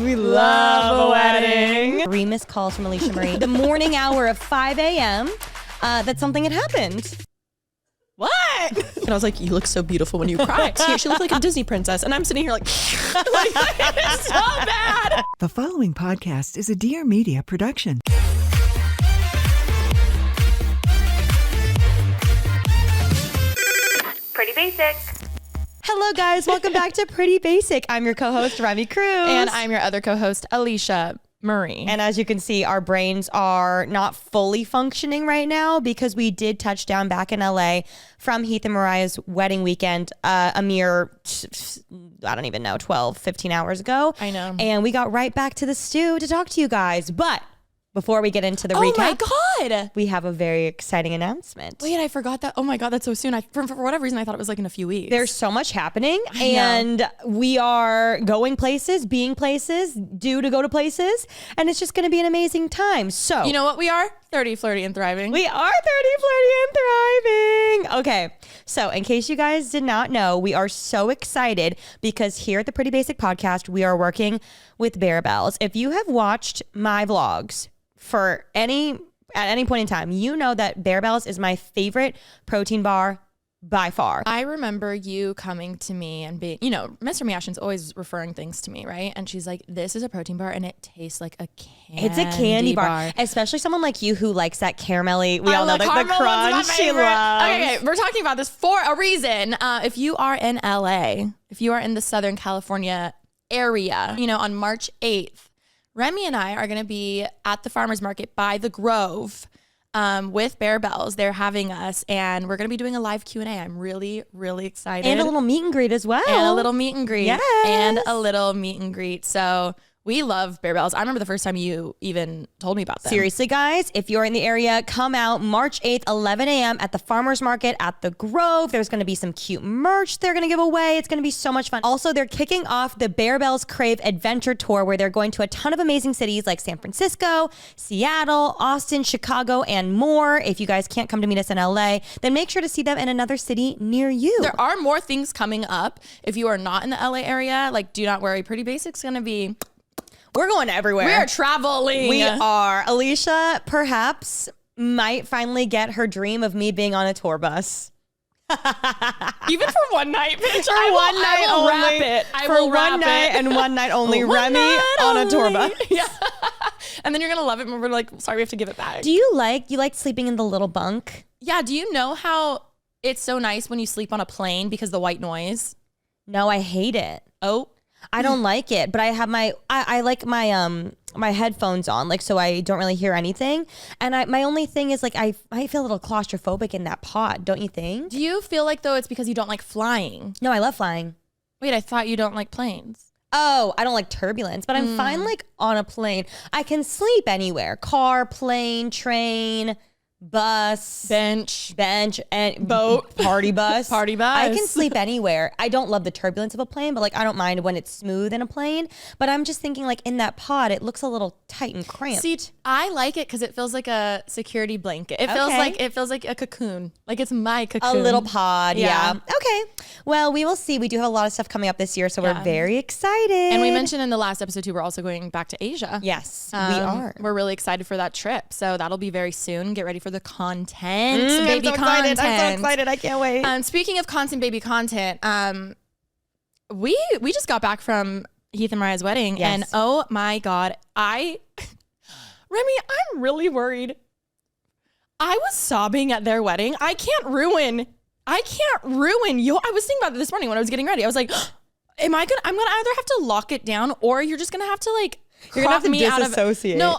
We love a wedding. 3 missed calls from Alisha Marie. The morning hour of 5 a.m. That something had happened. What? And I was like, you look so beautiful when you cry. She looked like a Disney princess. And I'm sitting here like it's so bad. The following podcast is a Dear Media production. Pretty basic. Hello, guys. Welcome back to Pretty Basic. I'm your co-host, Remi Cruz. And I'm your other co-host, Alisha Marie. And as you can see, our brains are not fully functioning right now because we did touch down back in LA from Heath and Mariah's wedding weekend a mere, I don't even know, 12, 15 hours ago. I know. And we got right back to the stew to talk to you guys. But before we get into the recap, oh my God, we have a very exciting announcement. Wait, I forgot that. Oh my God, that's so soon. For whatever reason, I thought it was like in a few weeks. There's so much happening and we are going places, being places, due to go to places, and it's just going to be an amazing time. So, you know what we are? 30, flirty, and thriving. We are 30, flirty, and thriving. Okay, so in case you guys did not know, we are so excited because here at the Pretty Basic Podcast, we are working with Bear Bells. If you have watched my vlogs, at any point in time, you know that Bear Bells is my favorite protein bar by far. I remember you coming to me and being, Mr. Miashin's always referring things to me, right? And she's like, this is a protein bar and it tastes like a candy It's a candy bar. Especially someone like you who likes that caramelly. We all know the crunch she loves. Okay, we're talking about this for a reason. If you are in LA, if you are in the Southern California area, on March 8th, Remi and I are going to be at the farmer's market by the Grove with Bear Bells. They're having us, and we're going to be doing a live Q&A. I'm really, really excited. And a little meet and greet as well. And a little meet and greet. Yes. And a little meet and greet. So we love Bear Bells. I remember the first time you even told me about them. Seriously, guys, if you're in the area, come out March 8th, 11 a.m. at the farmer's market at the Grove. There's going to be some cute merch they're going to give away. It's going to be so much fun. Also, they're kicking off the Bear Bells Crave Adventure Tour, where they're going to a ton of amazing cities like San Francisco, Seattle, Austin, Chicago, and more. If you guys can't come to meet us in LA, then make sure to see them in another city near you. There are more things coming up. If you are not in the LA area, do not worry. Pretty Basic's going to be... We're going everywhere. We are traveling. We are. Alisha perhaps might finally get her dream of me being on a tour bus. Even for one night, bitch. For one night and one night only. Remi on a tour bus. Yeah. And then you're going to love it. And we're like, sorry, we have to give it back. Do you like sleeping in the little bunk? Yeah. Do you know how it's so nice when you sleep on a plane because the white noise? No, I hate it. Oh. I don't like it, but I have I like my my headphones on, so I don't really hear anything. And my only thing is I feel a little claustrophobic in that pod, don't you think? Do you feel like though it's because you don't like flying? No, I love flying. Wait, I thought you don't like planes. Oh, I don't like turbulence, but I'm fine on a plane. I can sleep anywhere. Car, plane, train, bus, bench, and boat, party bus. I can sleep anywhere. I don't love the turbulence of a plane, but I don't mind when it's smooth in a plane. But I'm just thinking in that pod, it looks a little tight and cramped. See, I like it because it feels like a security blanket. It feels like a cocoon. Like it's my cocoon. A little pod, yeah. Okay. Well, we will see. We do have a lot of stuff coming up this year, so we're very excited. And we mentioned in the last episode too, we're also going back to Asia. Yes, we are. We're really excited for that trip. So that'll be very soon. Get ready for the content, baby. I'm so excited. I can't wait. Speaking of content, baby content, we just got back from Heath and Mariah's wedding, and oh my God, Remi, I'm really worried. I was sobbing at their wedding. I can't ruin you. I was thinking about it this morning when I was getting ready. I was like, I'm gonna either have to lock it down, or you're just gonna have to you're gonna have to disassociate. No,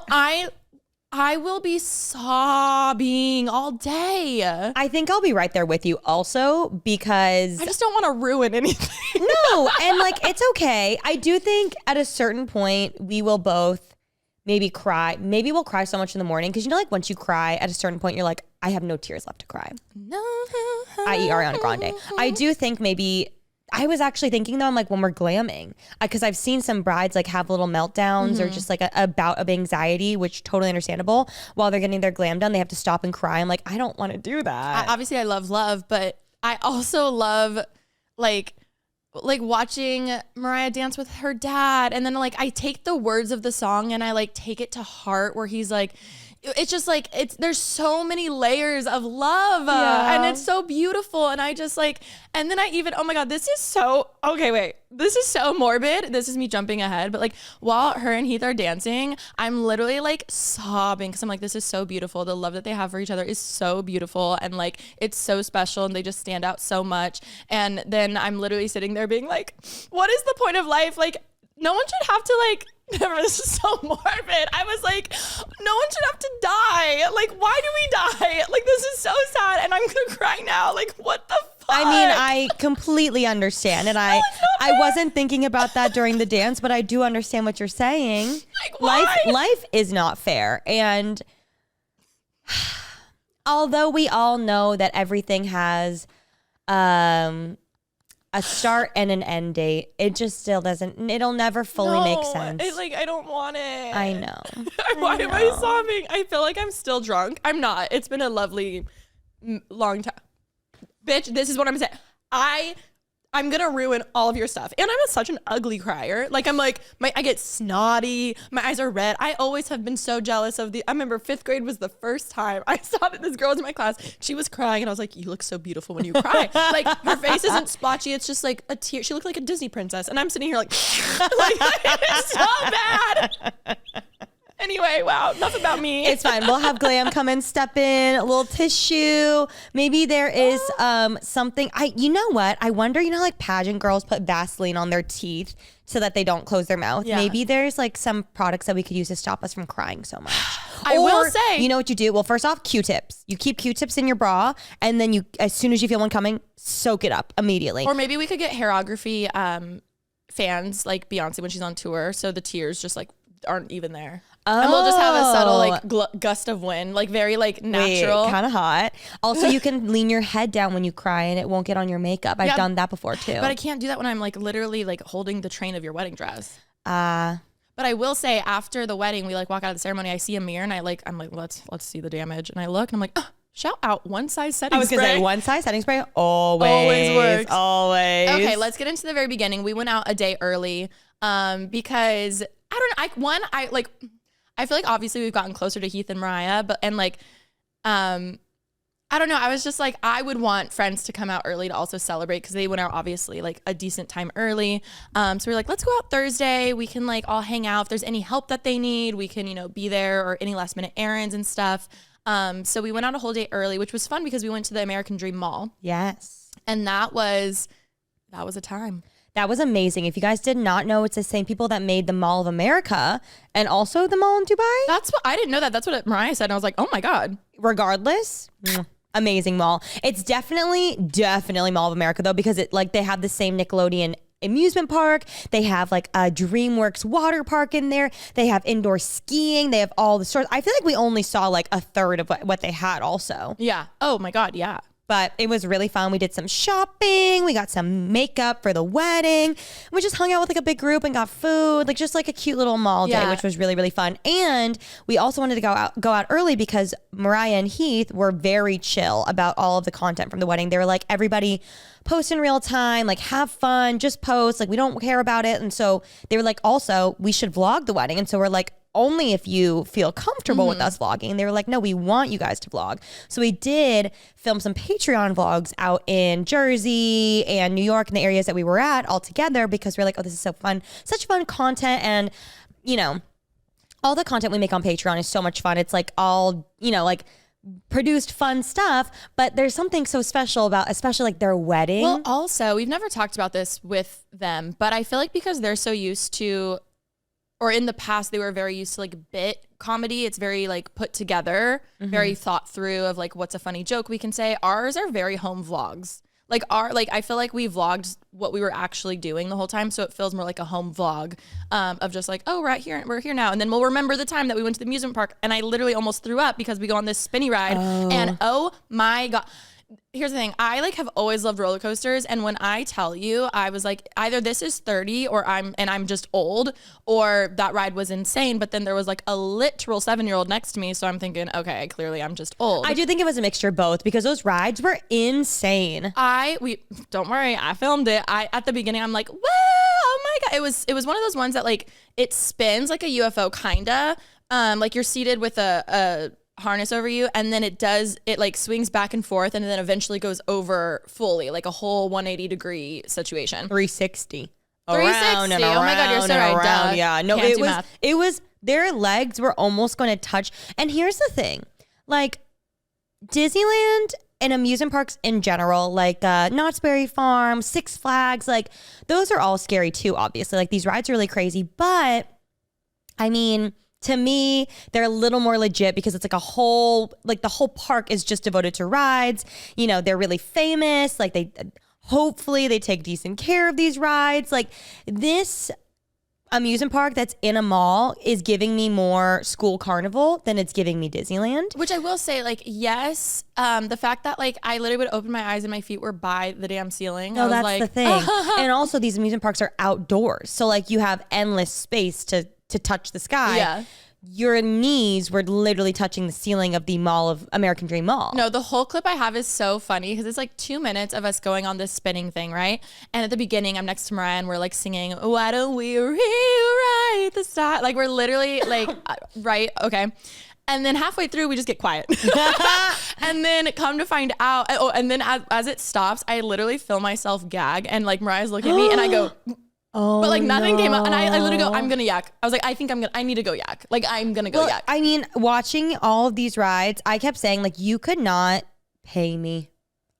I will be sobbing all day. I think I'll be right there with you also because I just don't want to ruin anything. No, and it's okay. I do think at a certain point we will both maybe cry. Maybe we'll cry so much in the morning because once you cry at a certain point, you're like, I have no tears left to cry. No. I.e. Ariana Grande. I do think maybe... I was actually thinking though, I'm when we're glamming, because I've seen some brides have little meltdowns or just a bout of anxiety, which totally understandable. While they're getting their glam done, they have to stop and cry. I'm like, I don't want to do that. Obviously I love, but I also love like watching Mariah dance with her dad, and then like I take the words of the song and I like take it to heart, where he's like, it's just like there's so many layers of love, and it's so beautiful, and I just like, and then I even, oh my god, this is so morbid. This is me jumping ahead, but like while her and Heath are dancing, I'm literally like sobbing because I'm like, this is so beautiful. The love that they have for each other is so beautiful, and like it's so special, and they just stand out so much. And then I'm literally sitting there being like, what is the point of life? Like, no one should have to like, this is so morbid. I was like, no one should have to die. Like, why do we die? Like, this is so sad, and I'm gonna cry now. Like, what the fuck? I mean, I completely understand, and I wasn't thinking about that during the dance, but I do understand what you're saying. Like, why? Life is not fair, and although we all know that everything has a start and an end date, it just still doesn't, it'll never fully make sense. I don't want it. I know. Why am I sobbing? I feel like I'm still drunk. I'm not. It's been a lovely long time. Bitch, this is what I'm saying. I'm gonna ruin all of your stuff. And I'm such an ugly crier. Like, I'm like, I get snotty. My eyes are red. I always have been so jealous of I remember 5th grade was the first time I saw that this girl was in my class. She was crying, and I was like, you look so beautiful when you cry. Like, her face isn't splotchy. It's just like a tear. She looked like a Disney princess. And I'm sitting here like, it's so bad. Anyway, wow, enough about me. It's fine. We'll have Glam come and step in, a little tissue. Maybe there is something. You know what? I wonder, you know, like pageant girls put Vaseline on their teeth so that they don't close their mouth. Yeah. Maybe there's like some products that we could use to stop us from crying so much. I will say. You know what you do? Well, first off, Q-tips. You keep Q-tips in your bra, and then you, as soon as you feel one coming, soak it up immediately. Or maybe we could get hairography fans like Beyonce when she's on tour, so the tears just like aren't even there. Oh. And we'll just have a subtle like gust of wind, like very like natural. Kind of hot. Also, you can lean your head down when you cry and it won't get on your makeup. I've done that before too. But I can't do that when I'm like literally like holding the train of your wedding dress. But I will say, after the wedding, we like walk out of the ceremony, I see a mirror and I'm like, let's see the damage. And I look and I'm like, shout out one size setting spray. I was going to say one size setting spray always works. Always. Okay, let's get into the very beginning. We went out a day early because I feel like obviously we've gotten closer to Heath and Mariah, I don't know. I was just like, I would want friends to come out early to also celebrate, because they went out obviously like a decent time early. So we were like, let's go out Thursday. We can like all hang out. If there's any help that they need, we can, be there, or any last minute errands and stuff. So we went out a whole day early, which was fun because we went to the American Dream Mall. Yes. And that was a time. That was amazing. If you guys did not know, it's the same people that made the Mall of America and also the Mall in Dubai. I didn't know that. That's what Mariah said. And I was like, oh my God. Regardless, amazing mall. It's definitely Mall of America though, because they have the same Nickelodeon amusement park. They have like a DreamWorks water park in there. They have indoor skiing. They have all the stores. I feel like we only saw like a third of what they had also. Yeah. Oh my God. Yeah. But it was really fun. We did some shopping. We got some makeup for the wedding. We just hung out with like a big group and got food, like just like a cute little mall day, which was really, really fun. And we also wanted to go out early because Mariah and Heath were very chill about all of the content from the wedding. They were like, everybody post in real time, like have fun, just post, like we don't care about it. And so they were like, also, we should vlog the wedding. And so we're like, only if you feel comfortable with us vlogging. And they were like, no, we want you guys to vlog. So we did film some Patreon vlogs out in Jersey and New York and the areas that we were at all together, because we're like, oh, this is so fun. Such fun content. And, all the content we make on Patreon is so much fun. It's like all, like produced fun stuff, but there's something so special about, especially like their wedding. Well, also, we've never talked about this with them, but I feel like because they're so used to, or in the past, they were very used to like bit comedy. It's very like put together, very thought through of like what's a funny joke we can say. Ours are very home vlogs. I feel like we vlogged what we were actually doing the whole time, so it feels more like a home vlog of just like, oh, we're here now, and then we'll remember the time that we went to the amusement park, and I literally almost threw up because we go on this spinny ride, and oh my God. here's the thing. I like have always loved roller coasters. And when I tell you, I was like, either this is 30 or I'm just old, or that ride was insane. But then there was like a literal 7-year-old next to me. So I'm thinking, okay, clearly I'm just old. I do think it was a mixture of both because those rides were insane. Don't worry, I filmed it. At the beginning, I'm like, wow, oh my God. It was one of those ones that like, it spins like a UFO kinda. Like you're seated with a harness over you, and then it like swings back and forth, and then eventually goes over fully, like a whole 180 degree situation. 360. 360. Oh my God, you're so right. Duh. Yeah, no, it was their legs were almost going to touch. And here's the thing, like Disneyland and amusement parks in general, like Knott's Berry Farm, Six Flags, like those are all scary too, obviously. Like these rides are really crazy, but I mean, to me, they're a little more legit because it's like the whole park is just devoted to rides. You know, they're really famous. Like hopefully they take decent care of these rides. Like this amusement park that's in a mall is giving me more School Carnival than it's giving me Disneyland. Which I will say, like, yes, the fact that like I literally would open my eyes and my feet were by the damn ceiling. No, that's like, the thing. And also these amusement parks are outdoors. So like you have endless space to touch the sky. Yeah. Your knees were literally touching the ceiling of the mall of American Dream Mall. No, the whole clip I have is so funny because it's like 2 minutes of us going on this spinning thing, right? And at the beginning, I'm next to Mariah and we're like singing, "Why don't we rewrite the style?" Like we're literally like, right? Okay. And then halfway through, we just get quiet. And then come to find out, and then as it stops, I literally feel myself gag, and like Mariah's looking at me and I go, oh, but like nothing came up, and I literally go, no. I'm gonna yak. I was like, I need to go yak. Like I'm gonna go yak. I mean, watching all of these rides, I kept saying like, you could not pay me.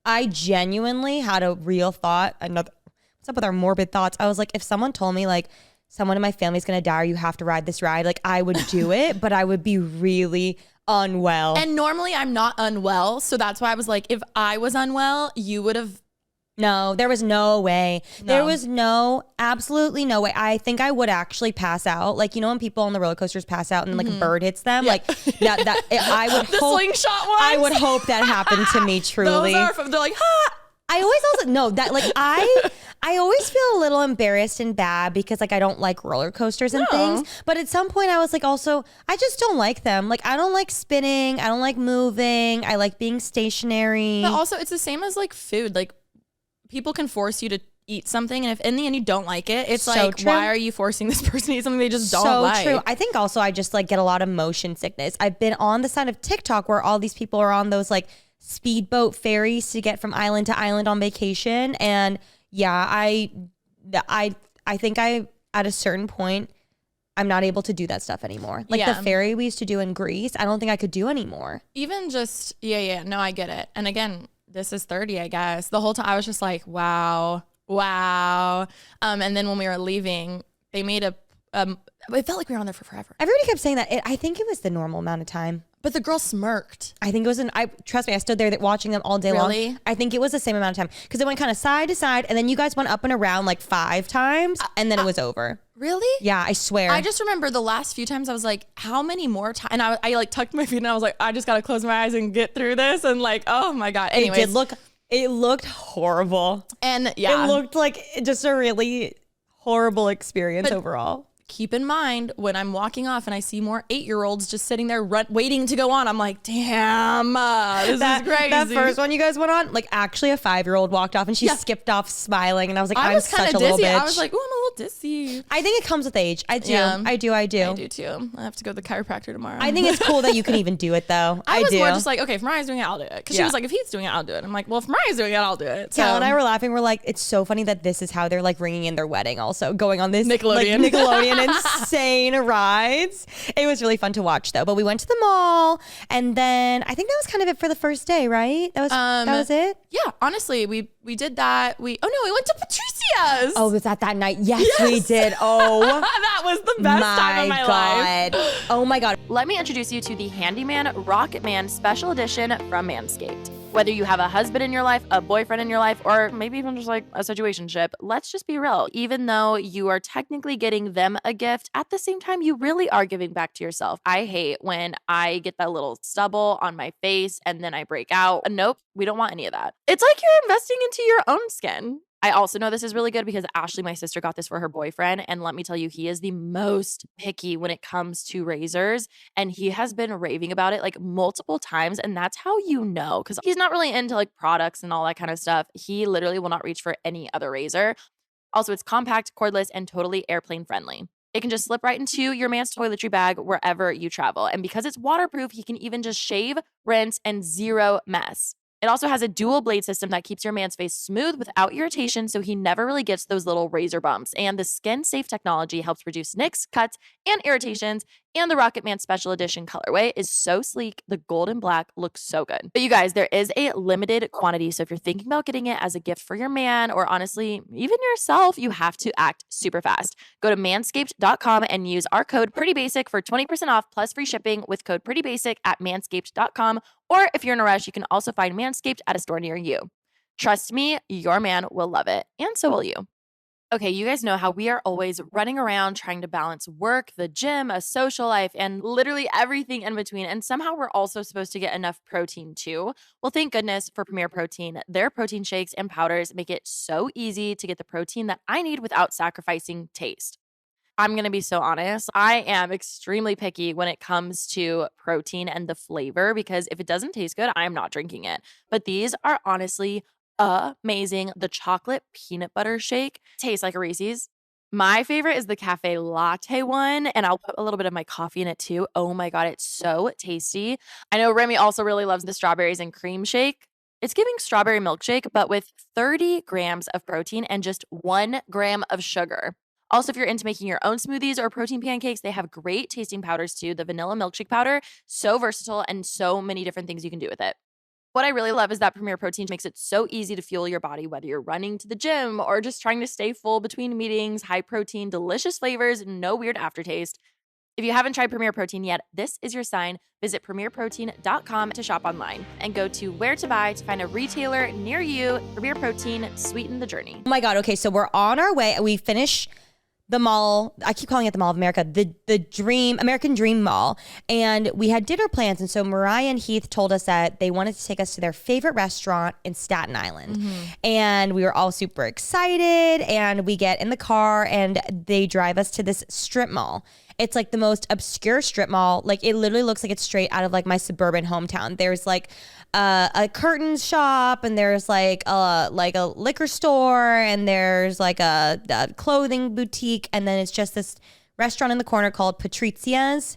I genuinely had a real thought. What's up with our morbid thoughts? I was like, if someone told me like someone in my family's gonna die or you have to ride this ride, like I would do it, but I would be really unwell. And normally I'm not unwell, so that's why I was like, if I was unwell, you would have. No, there was no way. No. There was absolutely no way. I think I would actually pass out. Like, you know, when people on the roller coasters pass out and like a bird hits them, like I would the hope, slingshot ones? I would hope that happened to me truly. They're like, ha! I always also, no, that like, I always feel a little embarrassed and bad because like, I don't like roller coasters and things. But at some point I was like, also, I just don't like them. Like, I don't like spinning. I don't like moving. I like being stationary. But also it's the same as like food. Like, people can force you to eat something, and if in the end you don't like it, it's so like, true. Why are you forcing this person to eat something they just don't like? So true. I think also I just like get a lot of motion sickness. I've been on the side of TikTok where all these people are on those like speedboat ferries to get from island to island on vacation, and yeah, I think at a certain point I'm not able to do that stuff anymore. Like the ferry we used to do in Greece, I don't think I could do anymore. Even just no, I get it. And again, this is 30, I guess. The whole time I was just like, wow. And then when we were leaving, they made it felt like we were on there for forever. Everybody kept saying that. I think it was the normal amount of time. But the girl smirked. I think it was trust me, I stood there watching them all day long. I think it was the same amount of time because it went kind of side to side, and then you guys went up and around like 5 times, and then it was over. Really? Yeah, I swear. I just remember the last few times I was like, how many more times? And I like tucked my feet and I was like, I just got to close my eyes and get through this. And like, oh my God. Anyways. It looked horrible. And yeah. It looked like just a really horrible experience overall. Keep in mind, when I'm walking off and I see more 8-year-olds just sitting there waiting to go on, I'm like, damn, this is crazy. That first one you guys went on, like actually a 5-year-old walked off and she skipped off smiling, and I was like, I'm such a little bitch. I was like, oh, I'm a little dizzy. I think it comes with age. I do. Yeah. I do I do too. I have to go to the chiropractor tomorrow. I think it's cool that you can even do it though. I was more just like, okay, if Mariah's doing it, I'll do it. Because she was like, if Heath's doing it, I'll do it. I'm like, well, if Mariah's doing it, I'll do it. Cal and I were laughing. We're like, it's so funny that this is how they're like ringing in their wedding also, going on this Nickelodeon insane rides. It was really fun to watch though. But we went to the mall, and then I think that was kind of it for the first day, right? That was it. Yeah, honestly, we did that. We went to Patricia's. Oh, was that night? Yes, we did. Oh, that was the best time of my life. Oh my God. Let me introduce you to the Handyman Rocketman Special Edition from Manscaped. Whether you have a husband in your life, a boyfriend in your life, or maybe even just like a situationship, let's just be real. Even though you are technically getting them a gift, at the same time, you really are giving back to yourself. I hate when I get that little stubble on my face and then I break out. Nope, we don't want any of that. It's like you're investing into your own skin. I also know this is really good because Ashley, my sister, got this for her boyfriend. And let me tell you, he is the most picky when it comes to razors. And he has been raving about it like multiple times. And that's how you know, because he's not really into like products and all that kind of stuff. He literally will not reach for any other razor. Also, it's compact, cordless, and totally airplane friendly. It can just slip right into your man's toiletry bag wherever you travel. And because it's waterproof, he can even just shave, rinse, and zero mess. It also has a dual blade system that keeps your man's face smooth without irritation, so he never really gets those little razor bumps. And the skin-safe technology helps reduce nicks, cuts, and irritations. And the Rocket Man Special Edition colorway is so sleek. The gold and black looks so good. But you guys, there is a limited quantity. So if you're thinking about getting it as a gift for your man, or honestly, even yourself, you have to act super fast. Go to manscaped.com and use our code PRETTYBASIC for 20% off plus free shipping with code PRETTYBASIC at manscaped.com. Or if you're in a rush, you can also find Manscaped at a store near you. Trust me, your man will love it. And so will you. Okay, you guys know how we are always running around trying to balance work, the gym, a social life, and literally everything in between. And somehow we're also supposed to get enough protein too. Well, thank goodness for Premier Protein. Their protein shakes and powders make it so easy to get the protein that I need without sacrificing taste. I'm going to be so honest. I am extremely picky when it comes to protein and the flavor because if it doesn't taste good, I'm not drinking it. But these are honestly amazing. The chocolate peanut butter shake tastes like a Reese's. My favorite is the cafe latte one, and I'll put a little bit of my coffee in it too. Oh my God, it's so tasty. I know Remi also really loves the strawberries and cream shake. It's giving strawberry milkshake, but with 30 grams of protein and just 1 gram of sugar. Also, if you're into making your own smoothies or protein pancakes, they have great tasting powders too. The vanilla milkshake powder, so versatile and so many different things you can do with it. What I really love is that Premier Protein makes it so easy to fuel your body, whether you're running to the gym or just trying to stay full between meetings. High protein, delicious flavors, no weird aftertaste. If you haven't tried Premier Protein yet, this is your sign. Visit premierprotein.com to shop online and go to where to buy to find a retailer near you. Premier Protein, sweeten the journey. Oh my God. Okay, so we're on our way. We finish the mall. I keep calling it the Mall of America, the American Dream Mall. And we had dinner plans. And so Mariah and Heath told us that they wanted to take us to their favorite restaurant in Staten Island. Mm-hmm. And we were all super excited. And we get in the car and they drive us to this strip mall. It's like the most obscure strip mall. Like it literally looks like it's straight out of like my suburban hometown. There's like a curtain shop, and there's like a liquor store, and there's like a clothing boutique, and then it's just this restaurant in the corner called Patrizzia's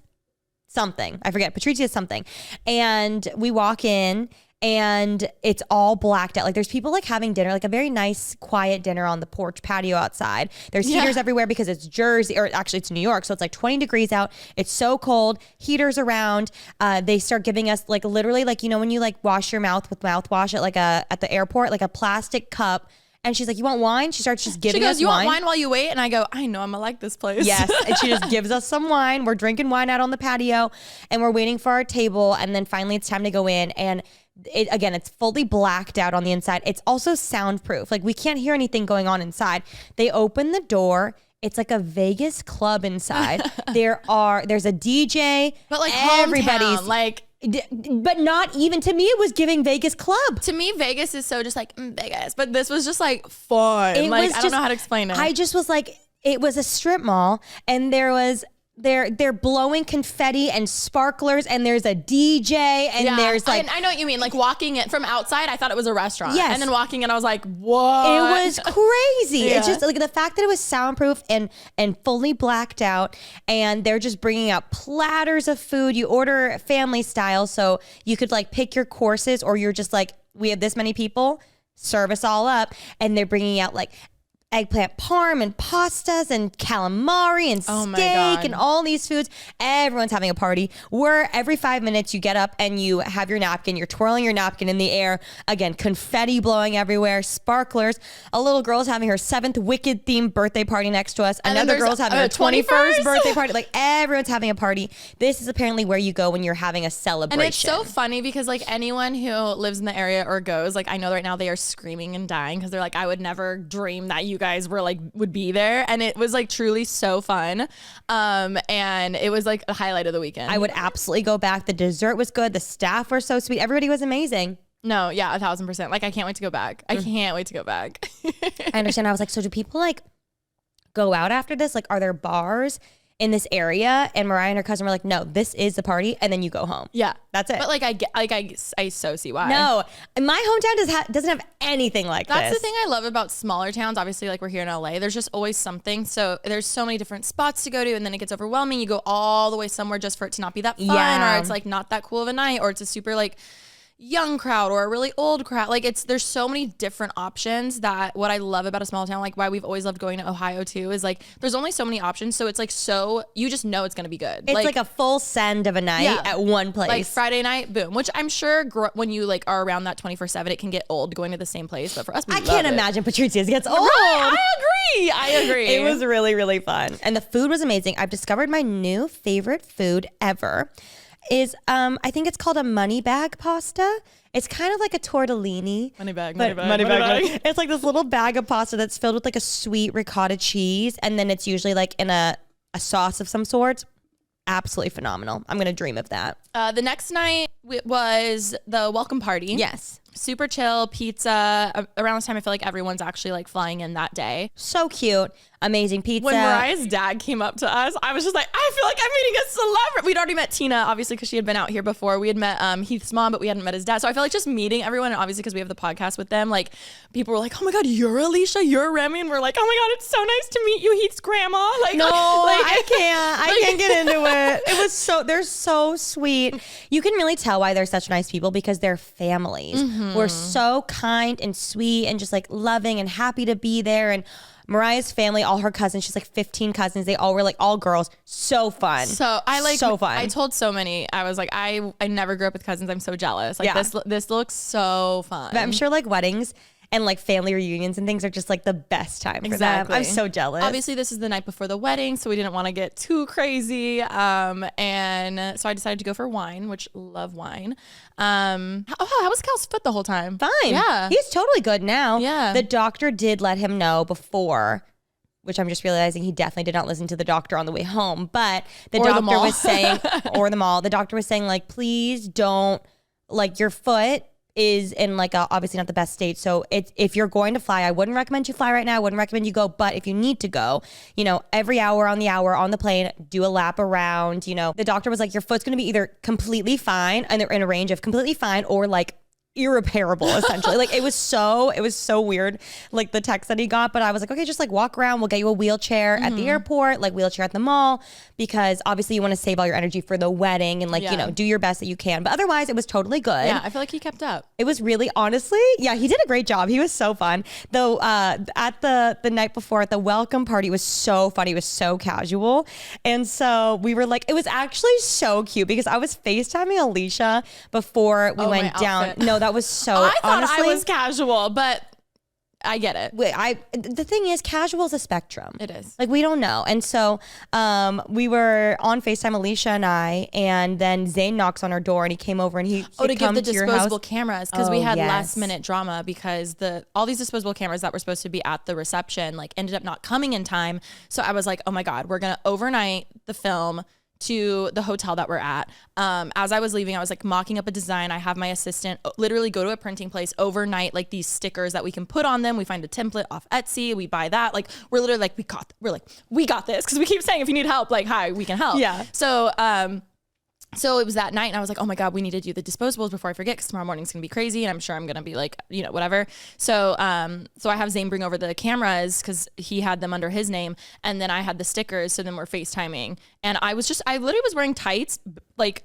something. I forget, Patrizzia's something. And we walk in and it's all blacked out. Like there's people like having dinner, like a very nice, quiet dinner on the porch patio outside. There's heaters everywhere because it's Jersey, or actually it's New York. So it's like 20 degrees out. It's so cold. Heaters around. They start giving us like literally like, you know, when you like wash your mouth with mouthwash at the airport, like a plastic cup. And she's like, you want wine? She starts just giving us wine. She goes, you want wine while you wait? And I go, I know, I'm gonna like this place. Yes. And she just gives us some wine. We're drinking wine out on the patio and we're waiting for our table. And then finally it's time to go in. And it's fully blacked out on the inside. It's also soundproof. Like we can't hear anything going on inside. They open the door. It's like a Vegas club inside. There's a DJ. But like everybody's hometown, like. But not even to me, it was giving Vegas club. To me, Vegas is so just like Vegas, but this was just like fun. I don't know how to explain it. I just was like, it was a strip mall, and they're blowing confetti and sparklers, and there's a DJ, and there's like I know what you mean. Like walking in from outside, I thought it was a restaurant. Yes. And then walking in, I was like, what? It was crazy. It's just like the fact that it was soundproof and fully blacked out, and they're just bringing out platters of food. You order family style, so you could like pick your courses, or you're just like, we have this many people, serve us all up. And they're bringing out like eggplant parm and pastas and calamari and steak and all these foods. Everyone's having a party where every 5 minutes you get up and you have your napkin. You're twirling your napkin in the air. Again, confetti blowing everywhere, sparklers. A little girl's having her 7th Wicked themed birthday party next to us. And another girl's having her 21st birthday party. Like everyone's having a party. This is apparently where you go when you're having a celebration. And it's so funny because like anyone who lives in the area or goes, like I know right now they are screaming and dying because they're like, I would never dream that you guys were like would be there. And it was like truly so fun. And it was like a highlight of the weekend. I would absolutely go back. The dessert was good. The staff were so sweet. Everybody was amazing. No, yeah, 1,000%. Like I can't wait to go back. I can't wait to go back. I understand. I was like, so do people like go out after this? Like, are there bars in this area? And Mariah and her cousin were like, no, this is the party, and then you go home. Yeah, that's it. But like I so see why. No, my hometown doesn't have anything like this. That's the thing I love about smaller towns. Obviously, like we're here in LA, there's just always something. So there's so many different spots to go to, and then it gets overwhelming. You go all the way somewhere just for it to not be that fun, or it's like not that cool of a night, or it's a super like young crowd or a really old crowd. Like there's so many different options. That what I love about a small town, like why we've always loved going to Ohio too, is like there's only so many options. So it's like, so you just know it's going to be good. It's like a full send of a night at one place. Like Friday night, boom, which I'm sure when you like are around that 24/7, it can get old going to the same place. But for us, I can't imagine Patricia's gets old. Right? I agree. It was really, really fun. And the food was amazing. I've discovered my new favorite food ever is I think it's called a money bag pasta. It's kind of like a tortellini. Money bag. It's like this little bag of pasta that's filled with like a sweet ricotta cheese. And then it's usually like in a sauce of some sort. Absolutely phenomenal. I'm going to dream of that. The next night was the welcome party. Yes. Super chill, pizza. Around this time, I feel like everyone's actually like flying in that day. So cute. Amazing pizza. When Mariah's dad came up to us, I was just like, I feel like I'm meeting a celebrity. We'd already met Tina, obviously, because she had been out here before. We had met Heath's mom, but we hadn't met his dad. So I feel like just meeting everyone, and obviously because we have the podcast with them, like people were like, oh my God, you're Alisha, you're Remi. And we're like, oh my God, it's so nice to meet you, Heath's grandma. Like, no, I can't get into it. It was they're so sweet. You can really tell why they're such nice people because they're families. We're so kind and sweet and just like loving and happy to be there. And Mariah's family, all her cousins, she's like 15 cousins. They all were like all girls. So fun. So so fun. I told so many, I was like, I never grew up with cousins. I'm so jealous. Like this looks so fun. But I'm sure like weddings and like family reunions and things are just like the best time for them. I'm so jealous. Obviously this is the night before the wedding, so we didn't want to get too crazy. And so I decided to go for wine, which love wine. How was Cal's foot the whole time? Fine. Yeah. He's totally good now. Yeah. The doctor did let him know before, which I'm just realizing he definitely did not listen to the doctor on the way home. But the doctor was saying, or the mall, the doctor was saying like, please don't, like your foot is in like obviously not the best state. So if you're going to fly, I wouldn't recommend you fly right now. I wouldn't recommend you go. But if you need to go, every hour on the plane, do a lap around, the doctor was like, your foot's going to be either completely fine and they're in a range of completely fine or like irreparable essentially. Like it was so weird, like the text that he got, but I was like, okay, just like walk around, we'll get you a wheelchair at the airport, like wheelchair at the mall, because obviously you want to save all your energy for the wedding and like do your best that you can, but otherwise it was totally good. I feel like he kept up. It was really, honestly, he did a great job. He was so fun though. At the night before at the welcome party, it was so funny. It was so casual, and so we were like, it was actually so cute because I was FaceTiming Alisha before we went down. No, that was so. I thought honestly, I was casual, but I get it. The thing is, casual is a spectrum. It is. Like we don't know, and so we were on FaceTime, Alisha and I, and then Zane knocks on our door, and he came over and he to give the to your disposable house. cameras because we had last minute drama because all these disposable cameras that were supposed to be at the reception like ended up not coming in time. So I was like, oh my God, we're gonna overnight the film to the hotel that we're at. As I was leaving, I was like mocking up a design. I have my assistant literally go to a printing place overnight, like these stickers that we can put on them. We find a template off Etsy. We buy that. Like we're literally like, we got this. Cause we keep saying, if you need help, like, hi, we can help. Yeah. So it was that night and I was like, oh my God, we need to do the disposables before I forget because tomorrow morning's gonna be crazy and I'm sure I'm gonna be like, whatever. So so I have Zane bring over the cameras because he had them under his name and then I had the stickers. So then we're FaceTiming and I literally was wearing tights, like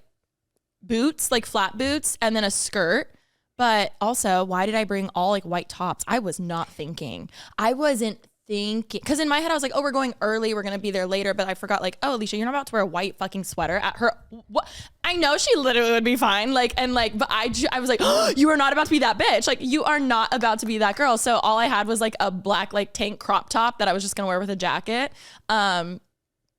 boots, like flat boots and then a skirt. But also, why did I bring all like white tops? I was not thinking. I wasn't thinking, because in my head I was like, oh, we're going early, we're gonna be there later, but I forgot, like, oh, Alisha, you're not about to wear a white fucking sweater at her. What? I know she literally would be fine, like, and like, but I was like, oh, you are not about to be that bitch, like, you are not about to be that girl. So all I had was like a black like tank crop top that I was just gonna wear with a jacket.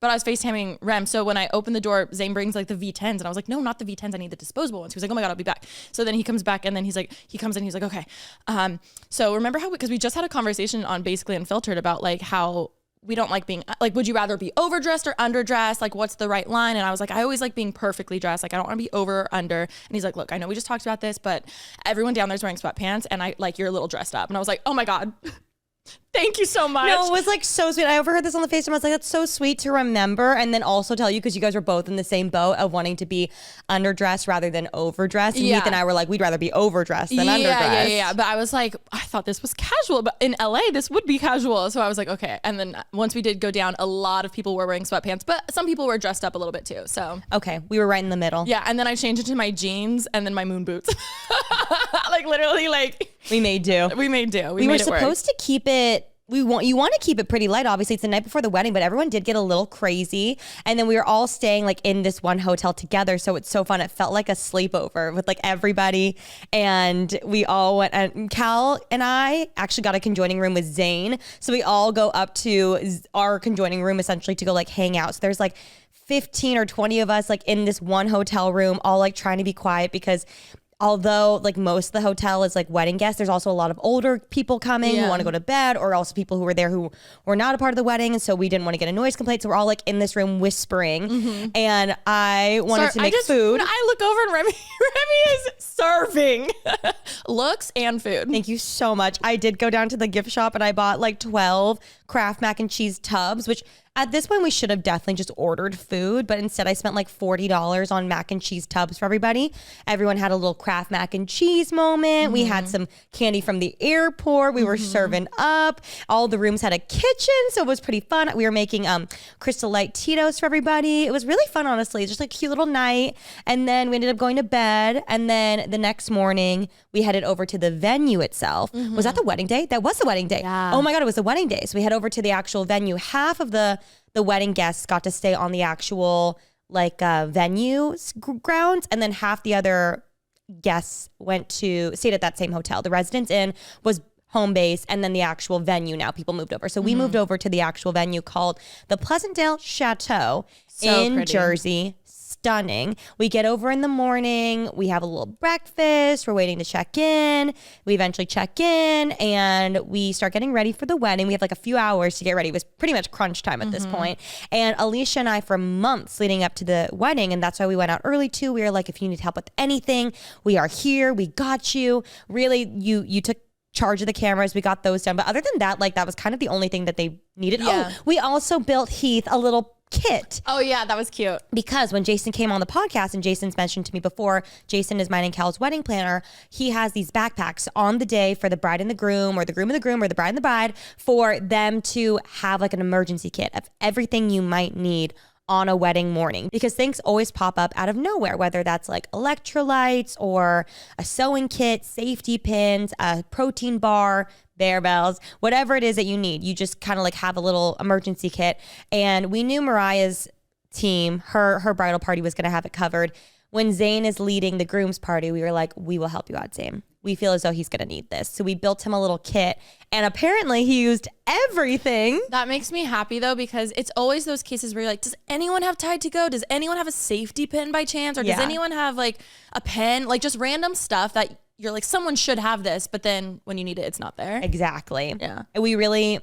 But I was FaceTiming Rem. So when I opened the door, Zane brings like the V10s. And I was like, no, not the V10s. I need the disposable ones. He was like, oh my God, I'll be back. So then he comes back and then he comes in, he's like, okay. So remember how, because we just had a conversation on Basically Unfiltered about like how we don't like being, like, would you rather be overdressed or underdressed? Like, what's the right line? And I was like, I always like being perfectly dressed. Like, I don't want to be over or under. And he's like, look, I know we just talked about this, but everyone down there's wearing sweatpants and I like, you're a little dressed up. And I was like, oh my God. Thank you so much. No, it was like so sweet. I overheard this on the FaceTime. I was like, that's so sweet to remember. And then also tell you, because you guys were both in the same boat of wanting to be underdressed rather than overdressed. And Heath and I were like, we'd rather be overdressed than underdressed. Yeah. But I was like, I thought this was casual, but in LA, this would be casual. So I was like, okay. And then once we did go down, a lot of people were wearing sweatpants, but some people were dressed up a little bit too. So okay, we were right in the middle. Yeah. And then I changed into my jeans and then my moon boots. Like literally, like we made do. We made do. We were supposed to keep it. You want to keep it pretty light. Obviously, it's the night before the wedding, but everyone did get a little crazy. And then we were all staying like in this one hotel together. So it's so fun. It felt like a sleepover with like everybody. And we all went, and Cal and I actually got a conjoining room with Zane. So we all go up to our conjoining room essentially to go like hang out. So there's like 15 or 20 of us like in this one hotel room, all like trying to be quiet because although like most of the hotel is like wedding guests, there's also a lot of older people coming who want to go to bed, or also people who were there who were not a part of the wedding. And so we didn't want to get a noise complaint. So we're all like in this room whispering. And I wanted to make food. I look over and Remi is serving looks and food. Thank you so much. I did go down to the gift shop and I bought like 12 Kraft mac and cheese tubs, which at this point we should have definitely just ordered food, but instead I spent like $40 on mac and cheese tubs for everybody. Everyone had a little Kraft mac and cheese moment. We had some candy from the airport. We were serving up. All the rooms had a kitchen, so it was pretty fun. We were making Crystal Light Tito's for everybody. It was really fun, honestly. Just like a cute little night. And then we ended up going to bed. And then the next morning we headed over to the venue itself. Was that the wedding day? That was the wedding day. Yeah. Oh my God, it was the wedding day. So we head over to the actual venue. Half of the wedding guests got to stay on the actual like venue grounds, and then half the other guests stayed at that same hotel. The Residence Inn was home base, and then the actual venue, now people moved over. So we moved over to the actual venue called the Pleasantdale Chateau in pretty. Jersey. Stunning. We get over in the morning. We have a little breakfast. We're waiting to check in. We eventually check in and we start getting ready for the wedding. We have like a few hours to get ready. It was pretty much crunch time at this point. And Alisha and I, for months leading up to the wedding, and that's why we went out early too. We were like, if you need help with anything, we are here. We got you. Really, you took charge of the cameras. We got those done. But other than that, like that was kind of the only thing that they needed. Yeah. Oh, we also built Heath a little kit. Oh yeah, that was cute. Because when Jason came on the podcast, and Jason's mentioned to me before, Jason is mine and Cal's wedding planner. He has these backpacks on the day for the bride and the groom, or the groom and the groom, or the bride and the bride, for them to have like an emergency kit of everything you might need on a wedding morning, because things always pop up out of nowhere, whether that's like electrolytes or a sewing kit, safety pins, a protein bar, bear bells, whatever it is that you need. You just kind of like have a little emergency kit. And we knew Mariah's team, her bridal party was going to have it covered. When Zane is leading the groom's party, we were like, we will help you out, Zane. We feel as though he's going to need this. So we built him a little kit, and apparently he used everything. That makes me happy though, because it's always those cases where you're like, does anyone have Tide to Go? Does anyone have a safety pin by chance? Or does anyone have like a pen? Like just random stuff that you're like, someone should have this, but then when you need it, it's not there. Exactly. Yeah. We really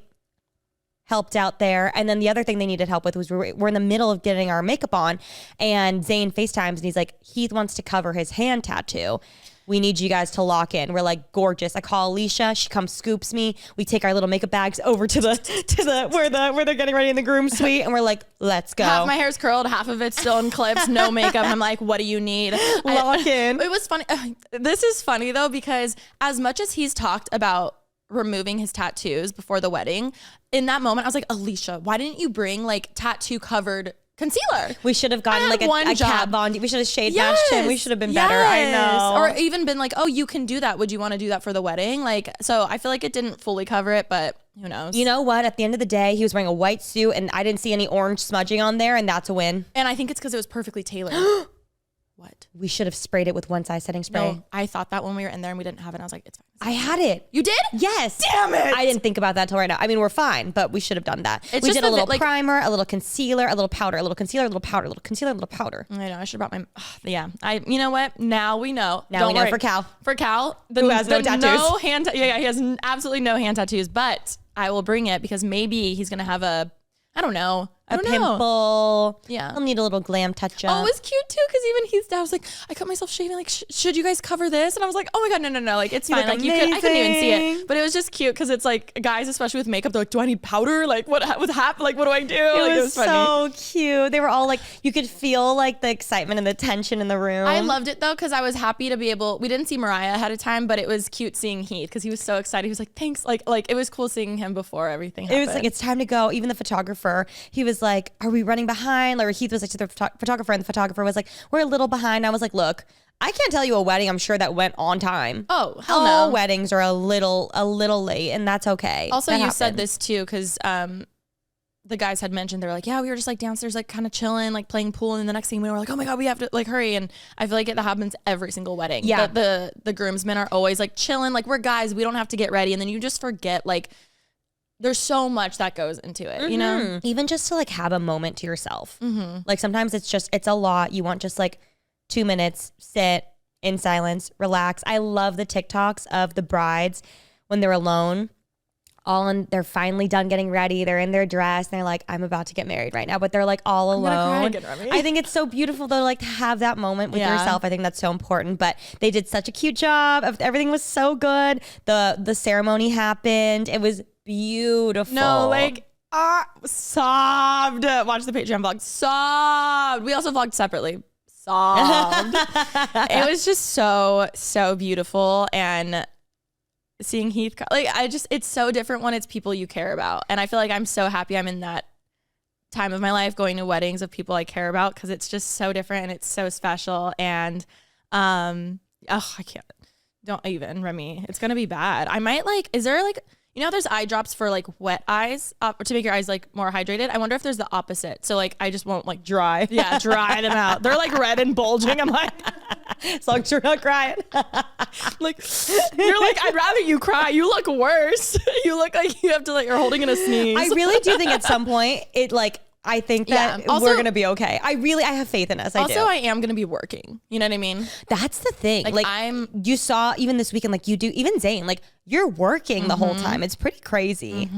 helped out there. And then the other thing they needed help with was we're in the middle of getting our makeup on, and Zane FaceTimes and he's like, Heath wants to cover his hand tattoo. We need you guys to lock in. We're like, gorgeous. I call Alisha. She comes, scoops me. We take our little makeup bags over to the where they're getting ready in the groom suite, and we're like, let's go. Half my hair's curled, half of it's still in clips, no makeup. I'm like, what do you need? Lock in. It was funny. This is funny though, because as much as he's talked about removing his tattoos before the wedding, in that moment I was like, Alisha, why didn't you bring like tattoo covered concealer. We should have gotten like a Kat Von D. We should have shade matched him. We should have been better. I know. Or even been like, oh, you can do that. Would you want to do that for the wedding? Like, so I feel like it didn't fully cover it, but who knows? You know what? At the end of the day, he was wearing a white suit and I didn't see any orange smudging on there, and that's a win. And I think it's because it was perfectly tailored. What? We should have sprayed it with one size setting spray. No, I thought that when we were in there and we didn't have it. I was like, it's fine. I had it. You did? Yes. Damn it. I didn't think about that till right now. I mean, we're fine, but we should have done that. We did a little primer, a little concealer, a little powder, a little concealer, a little powder, a little concealer, a little powder. I know. I should have brought my. Yeah. You know what? Now we know. Now we know for Cal. For Cal, who has no tattoos. No hand. He has absolutely no hand tattoos. But I will bring it because maybe he's gonna have a. I don't know. A pimple. Yeah. He'll need a little glam touch up. Oh, it was cute too because even Heath's dad was like, I cut myself shaving. Like, should you guys cover this? And I was like, oh my God, no. Like, it's fine. Like, I couldn't even see it. But it was just cute because it's like guys, especially with makeup, they're like, do I need powder? Like, what happened? Like, what do I do? It was so cute. They were all like, you could feel like the excitement and the tension in the room. I loved it though because I was happy to be able. We didn't see Mariah ahead of time, but it was cute seeing Heath because he was so excited. He was like, thanks. Like it was cool seeing him before everything happened. It was like, it's time to go. Even the photographer, he was like, are we running behind? Or Heath was like to the photographer, and the photographer was like, we're a little behind. I was like, look, I can't tell you a wedding I'm sure that went on time. Oh, hell no. All weddings are a little late, and that's okay. Also, you said this too because the guys had mentioned, they were like, yeah, we were just like downstairs like kind of chilling, like playing pool, and the next thing we were like, oh my God, we have to like hurry. And I feel like that happens every single wedding. Yeah. The groomsmen are always like chilling, like we're guys, we don't have to get ready, and then you just forget like there's so much that goes into it, you know? Even just to like have a moment to yourself. Like sometimes it's a lot. You want just like 2 minutes, sit in silence, relax. I love the TikToks of the brides when they're alone, they're finally done getting ready. They're in their dress and they're like, I'm about to get married right now, but they're like all alone. I'm gonna cry again, Remi. I think it's so beautiful though, like to have that moment with yourself. I think that's so important, but they did such a cute job. Everything was so good. The ceremony happened. It was beautiful. No, like sobbed. Watch the Patreon vlog. Sobbed. We also vlogged separately. Sobbed. It was just so beautiful, and seeing Heath, like it's so different when it's people you care about, and I feel like I'm so happy I'm in that time of my life going to weddings of people I care about because it's just so different and it's so special. And I can't. Don't even, Remi. It's gonna be bad. I might like. Is there like? You know, there's eye drops for like wet eyes to make your eyes like more hydrated. I wonder if there's the opposite. So like, I just won't like dry. Yeah, dry them out. They're like red and bulging. I'm like, as long as you're not crying. Like, you're like, I'd rather you cry. You look worse. You look like you have to like, you're holding in a sneeze. I really do think at some point I think that we're going to be okay. I have faith in us. I am going to be working. You know what I mean? That's the thing. Like you saw even this weekend, like you do, even Zane, like you're working the whole time. It's pretty crazy,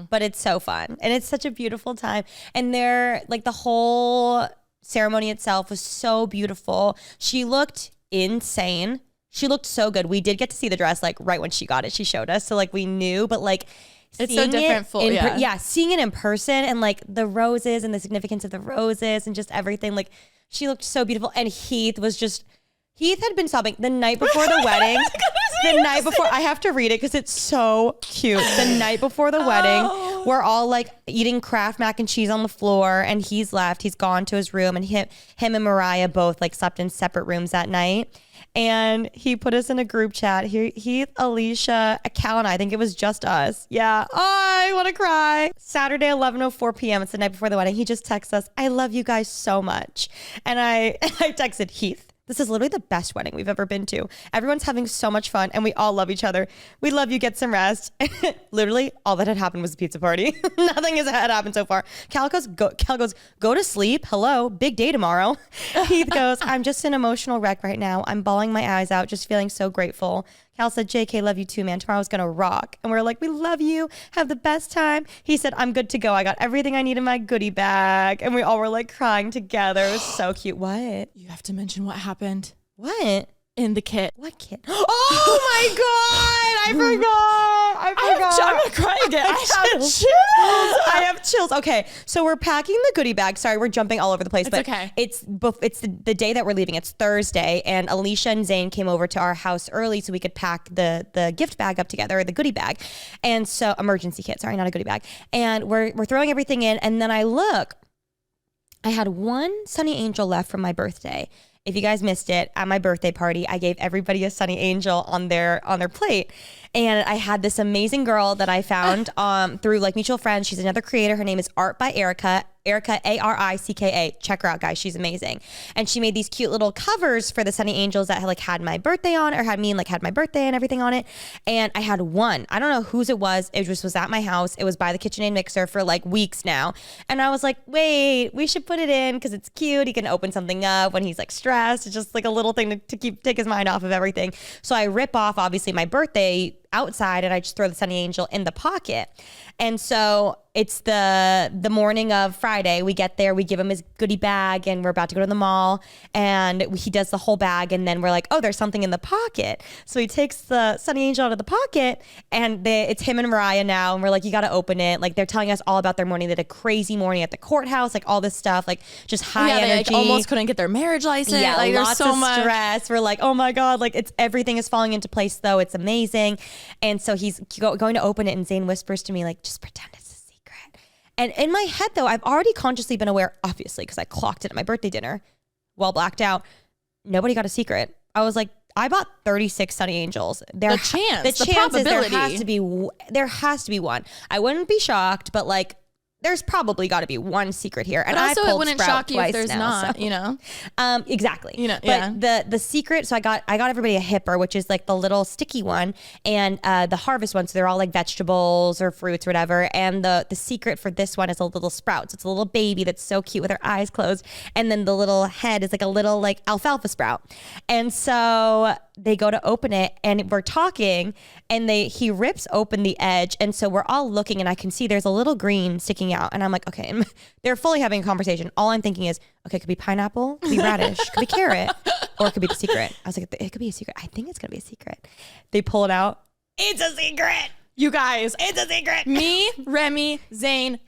but it's so fun. And it's such a beautiful time. And they're like the whole ceremony itself was so beautiful. She looked insane. She looked so good. We did get to see the dress like right when she got it. She showed us. So like we knew, but like, it's so different. Seeing it in person and like the roses and the significance of the roses and just everything. Like she looked so beautiful. And Heath had been sobbing the night before the wedding. The night before, I have to read it because it's so cute. The night before the wedding, we're all like eating Kraft mac and cheese on the floor, and he's left. He's gone to his room, and him and Mariah both like slept in separate rooms that night. And he put us in a group chat. Heath, Alisha, Cal, and I think it was just us. Yeah. Oh, I want to cry. Saturday, 11:04 p.m. It's the night before the wedding. He just texts us, I love you guys so much. And I texted Heath, this is literally the best wedding we've ever been to. Everyone's having so much fun and we all love each other. We love you. Get some rest. Literally all that had happened was the pizza party. Nothing had happened so far. Cal goes, go to sleep. Hello. Big day tomorrow. Heath goes, I'm just an emotional wreck right now. I'm bawling my eyes out, just feeling so grateful. Cal said, JK, love you too, man. Tomorrow's going to rock. And we're like, we love you. Have the best time. He said, I'm good to go. I got everything I need in my goodie bag. And we all were like crying together. It was so cute. What? You have to mention what happened. What? In the kit. What kit? Oh my God. I forgot. I'm going to cry again. I have chills. Okay. So we're packing the goodie bag. Sorry, we're jumping all over the place. It's okay. It's the day that we're leaving. It's Thursday. And Alisha and Zane came over to our house early so we could pack the gift bag up together, the goodie bag. And so emergency kit. Sorry, not a goodie bag. And we're throwing everything in. And then I look. I had one Sunny Angel left from my birthday. If you guys missed it, at my birthday party, I gave everybody a Sunny Angel on their plate. And I had this amazing girl that I found through like mutual friends. She's another creator. Her name is Art by Erica. Erica, Aricka. Check her out, guys. She's amazing. And she made these cute little covers for the Sunny Angels that had my birthday on, or had me and like had my birthday and everything on it. And I had one. I don't know whose it was. It just was at my house. It was by the KitchenAid mixer for like weeks now. And I was like, wait, we should put it in because it's cute. He can open something up when he's like stressed. It's just like a little thing to take his mind off of everything. So I rip off obviously my birthday outside and I just throw the Sunny Angel in the pocket. And so it's the morning of Friday. We get there, we give him his goodie bag, and we're about to go to the mall. And he does the whole bag, and then we're like, oh, there's something in the pocket. So he takes the Sunny Angel out of the pocket, and it's him and Mariah now. And we're like, you got to open it. Like they're telling us all about their morning. They had a crazy morning at the courthouse, like all this stuff, like just high energy. They like almost couldn't get their marriage license. Yeah, like lots there's so of much stress. We're like, oh my God, like everything is falling into place though. It's amazing. And so he's going to open it, and Zane whispers to me like, just pretend it's a secret. And in my head though, I've already consciously been aware, obviously, because I clocked it at my birthday dinner, well blacked out. Nobody got a secret. I was like, I bought 36 Sunny Angels. The chances there has to be one. I wouldn't be shocked, but like, there's probably got to be one secret here. And but also, I it wouldn't shock you if there's not, you know? Exactly. You know, but the secret, so I got everybody a hipper, which is like the little sticky one, and the harvest one. So they're all like vegetables or fruits or whatever. And the secret for this one is a little sprout. So it's a little baby that's so cute with her eyes closed. And then the little head is like a little like alfalfa sprout. And so they go to open it, and we're talking, and he rips open the edge. And so we're all looking, and I can see there's a little green sticking out. And I'm like, okay. And they're fully having a conversation. All I'm thinking is, okay, it could be pineapple, could be radish, could be carrot, or it could be the secret. I was like, it could be a secret. I think it's going to be a secret. They pull it out. It's a secret. You guys, it's a secret. Me, Remi, Zane,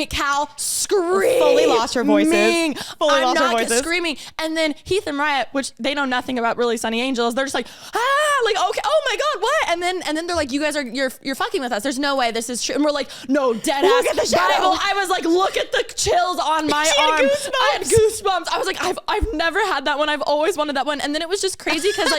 Cal, scream. Fully lost her voices. I'm not screaming. And then Heath and Mariah, which they know nothing about really Sunny Angels, they're just like, like, okay, oh my God, what? And then they're like, you guys you're fucking with us. There's no way this is true. And we're like, no, dead ass. Look at the shadow. Bible. I was like, look at the chills on my arm. I had goosebumps. I was like, I've never had that one. I've always wanted that one. And then it was just crazy because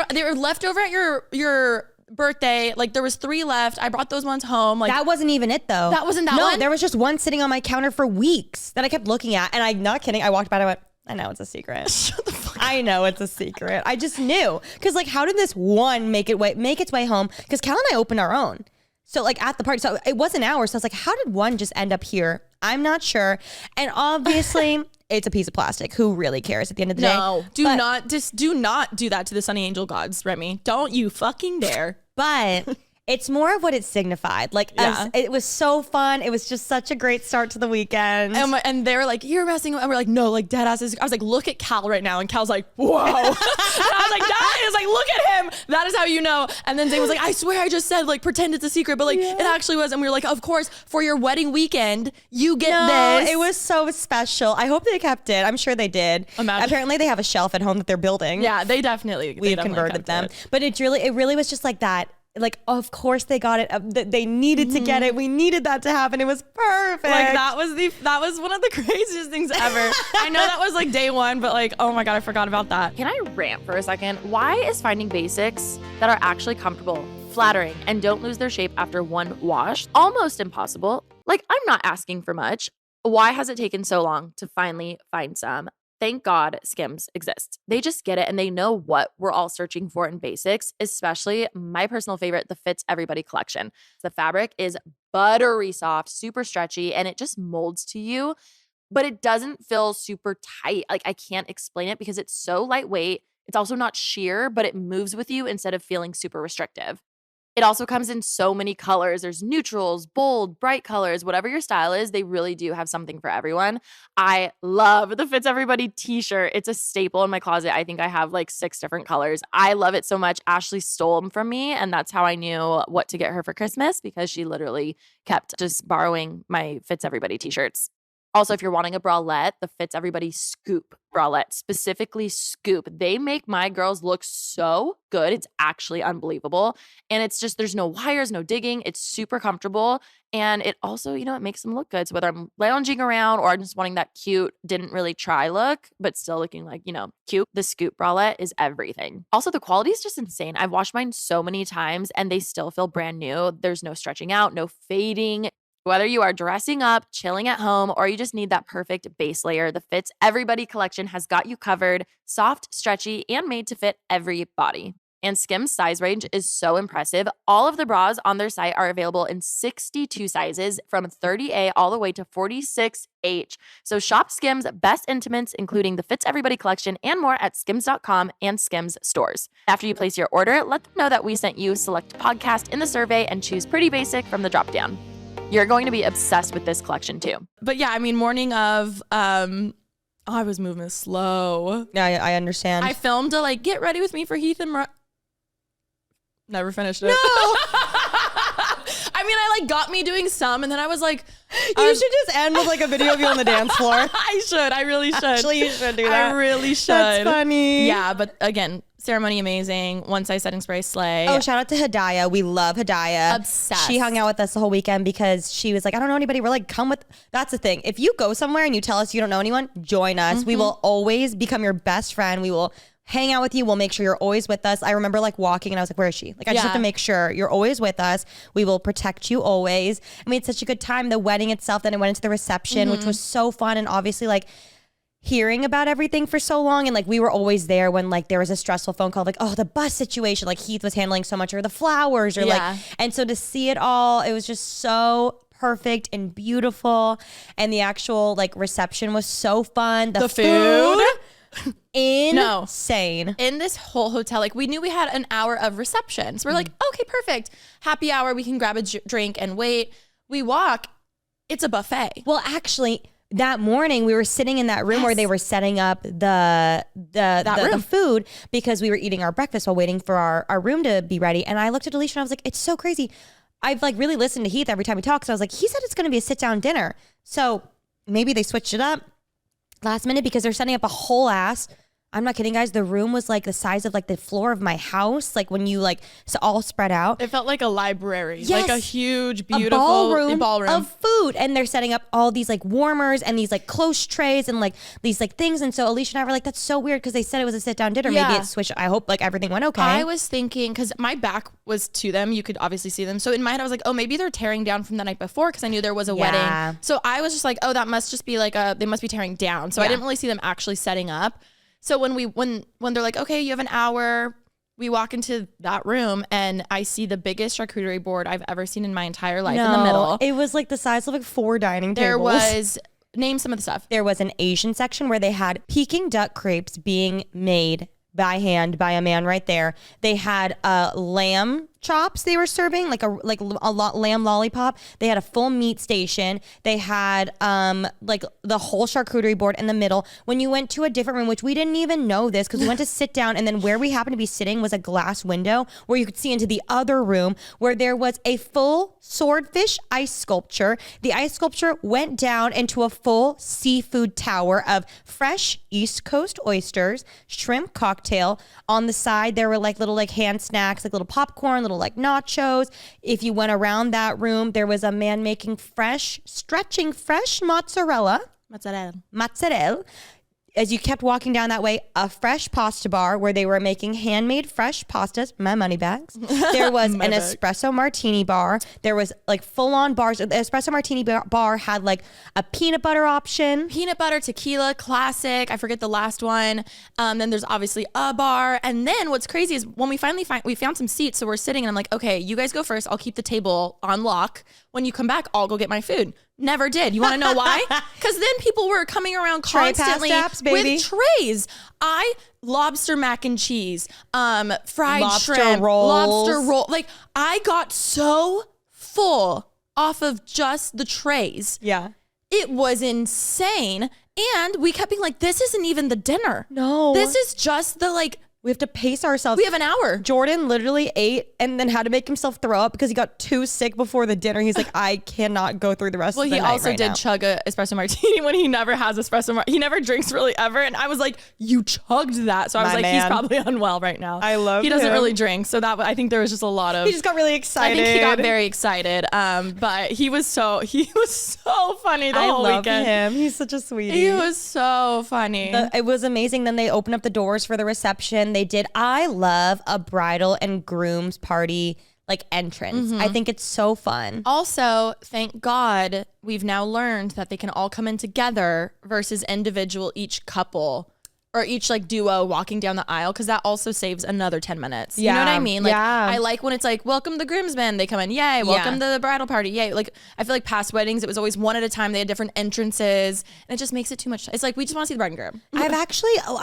they were left over at your birthday. Like there was 3 left. I brought those ones home. Like that wasn't even it though. That wasn't that one? No, there was just one sitting on my counter for weeks that I kept looking at. And I'm not kidding. I walked by and I went, I know it's a secret. Shut the fuck up. I know it's a secret. I just knew. Cause like how did this one make its way home? Cause Cal and I opened our own. So like at the party, so it wasn't ours. So I was like, how did one just end up here? I'm not sure. And obviously it's a piece of plastic. Who really cares at the end of the day? No, do not do that to the Sunny Angel gods, Remi. Don't you fucking dare. But it's more of what it signified. Like, it was so fun. It was just such a great start to the weekend. And they were like, you're messing with, and we're like, no, like dead ass. I was like, look at Cal right now. And Cal's like, whoa. And I was like, that is like, look at him. That is how you know. And then Zane was like, I swear I just said like, pretend it's a secret. But like, it actually was. And we were like, of course, for your wedding weekend, you get this. It was so special. I hope they kept it. I'm sure they did. Apparently they have a shelf at home that they're building. Yeah, they definitely. We've converted them. But it really was just like that. Like, of course they got it. They needed to get it. We needed that to happen. It was perfect. Like that was one of the craziest things ever. I know that was like day one, but like, oh my God, I forgot about that. Can I rant for a second? Why is finding basics that are actually comfortable, flattering, and don't lose their shape after one wash almost impossible? Like, I'm not asking for much. Why has it taken so long to finally find some? Thank God Skims exist. They just get it and they know what we're all searching for in basics, especially my personal favorite, the Fits Everybody collection. The fabric is buttery soft, super stretchy, and it just molds to you, but it doesn't feel super tight. Like I can't explain it because it's so lightweight. It's also not sheer, but it moves with you instead of feeling super restrictive. It also comes in so many colors. There's neutrals, bold, bright colors, whatever your style is, they really do have something for everyone. I love the Fits Everybody t-shirt. It's a staple in my closet. I think I have like 6 different colors. I love it so much. Ashley stole them from me, and that's how I knew what to get her for Christmas because she literally kept just borrowing my Fits Everybody t-shirts. Also, if you're wanting a bralette, the Fits Everybody Scoop bralette, specifically Scoop, they make my girls look so good. It's actually unbelievable. And it's just, there's no wires, no digging. It's super comfortable. And it also, you know, it makes them look good. So whether I'm lounging around or I'm just wanting that cute, didn't really try look, but still looking like, you know, cute, the Scoop bralette is everything. Also, the quality is just insane. I've washed mine so many times and they still feel brand new. There's no stretching out, no fading. Whether you are dressing up, chilling at home, or you just need that perfect base layer, the Fits Everybody collection has got you covered, soft, stretchy, and made to fit every body. And Skim's size range is so impressive. All of the bras on their site are available in 62 sizes from 30A all the way to 46H. So shop Skim's best intimates, including the Fits Everybody collection and more at skims.com and Skims stores. After you place your order, let them know that we sent you, select podcast in the survey, and choose Pretty Basic from the drop-down. You're going to be obsessed with this collection too. But yeah, I mean, morning of, I was moving slow. Yeah, I understand. I filmed a get ready with me for Heath and Mariah. Never finished it. No. I mean, I got me doing some, and then I was like, you should just end with a video of you on the dance floor. I should. I really should. Actually, you should do that. I really should. That's funny. Yeah, but again, ceremony amazing. One size setting spray slay. Oh, shout out to Hidayah. We love Hidayah. Obsessed. She hung out with us the whole weekend because she was like, I don't know anybody. We're like, come with. That's the thing. If you go somewhere and you tell us you don't know anyone, join us. We will always become your best friend. We will hang out with you. We'll make sure you're always with us. I remember walking and I was like, where is she? I just have to make sure you're always with us. We will protect you always. And we had such a good time. The wedding itself, then it went into the reception, which was so fun. And obviously hearing about everything for so long. And we were always there when there was a stressful phone call, the bus situation, Heath was handling so much, or the flowers, or and so to see it all, it was just so perfect and beautiful. And the actual reception was so fun. The food. Insane. In this whole hotel, we knew we had an hour of reception. So we're like, okay, perfect. Happy hour. We can grab a drink and wait. We walk. It's a buffet. Well, actually, that morning we were sitting in that room where they were setting up the food because we were eating our breakfast while waiting for our room to be ready. And I looked at Alisha and I was like, it's so crazy. I've really listened to Heath every time he talks. So I was like, he said it's going to be a sit down dinner. So maybe they switched it up last minute because they're setting up a whole ass. I'm not kidding, guys. The room was the size of the floor of my house. When you it's all spread out. It felt like a library. Yes. A huge, beautiful ballroom of food. And they're setting up all these warmers and these close trays and these things. And so Alisha and I were like, that's so weird because they said it was a sit down dinner. Yeah. Maybe it switched. I hope everything went okay. I was thinking, because my back was to them, you could obviously see them. So in my head, I was like, oh, maybe they're tearing down from the night before because I knew there was a wedding. So I was just like, oh, that must just be they must be tearing down. So I didn't really see them actually setting up. So when they're like, okay, you have an hour, we walk into that room and I see the biggest charcuterie board I've ever seen in my entire life in the middle. It was the size of 4 dining tables. There was, name some of the stuff. There was an Asian section where they had Peking duck crepes being made by hand by a man right there. They had lamb chops they were serving, a lamb lollipop. They had a full meat station. They had the whole charcuterie board in the middle. When you went to a different room, which we didn't even know this because we went to sit down, and then where we happened to be sitting was a glass window where you could see into the other room where there was a full swordfish ice sculpture. The ice sculpture went down into a full seafood tower of fresh East Coast oysters, shrimp cocktail. On the side, there were little hand snacks, little popcorn, little nachos. If you went around that room, there was a man making stretching fresh mozzarella. As you kept walking down that way, a fresh pasta bar where they were making handmade fresh pastas, my money bags. There was an espresso martini bar. There was full-on bars. The espresso martini bar had a peanut butter option. Peanut butter, tequila, classic. I forget the last one. Then there's obviously a bar. And then what's crazy is when we finally we found some seats. So we're sitting and I'm like, okay, you guys go first. I'll keep the table on lock. When you come back, I'll go get my food. Never did. You want to know why? Because then people were coming around constantly with trays. Lobster mac and cheese, fried lobster shrimp, rolls. lobster roll. I got so full off of just the trays. Yeah. It was insane. And we kept being like, this isn't even the dinner. No. This is just the We have to pace ourselves. We have an hour. Jordan literally ate and then had to make himself throw up because he got too sick before the dinner. He's like, I cannot go through the rest of the night. Well, he also did chug a espresso martini when he never has espresso. He never drinks really ever. And I was like, you chugged that. So I was like, he's probably unwell right now. I love He doesn't him. really drink. So I think there was just a lot of. He just got really excited. I think he got very excited. But he was so funny the whole weekend. I love him. He's such a sweetie. He was so funny. It was amazing. Then they opened up the doors for the reception. They did. I love a bridal and groom's party like entrance. I think it's so fun. Also, thank God we've now learned that they can all come in together versus individual, each couple or each like duo walking down the aisle, because that also saves another 10 minutes. You know what I mean? Like, I like when it's like, welcome the groomsmen, they come in, yay, welcome to the bridal party, yay. Like, I feel like past weddings, it was always one at a time. They had different entrances, and it just makes it too much. It's like, we just want to see the bride and groom. I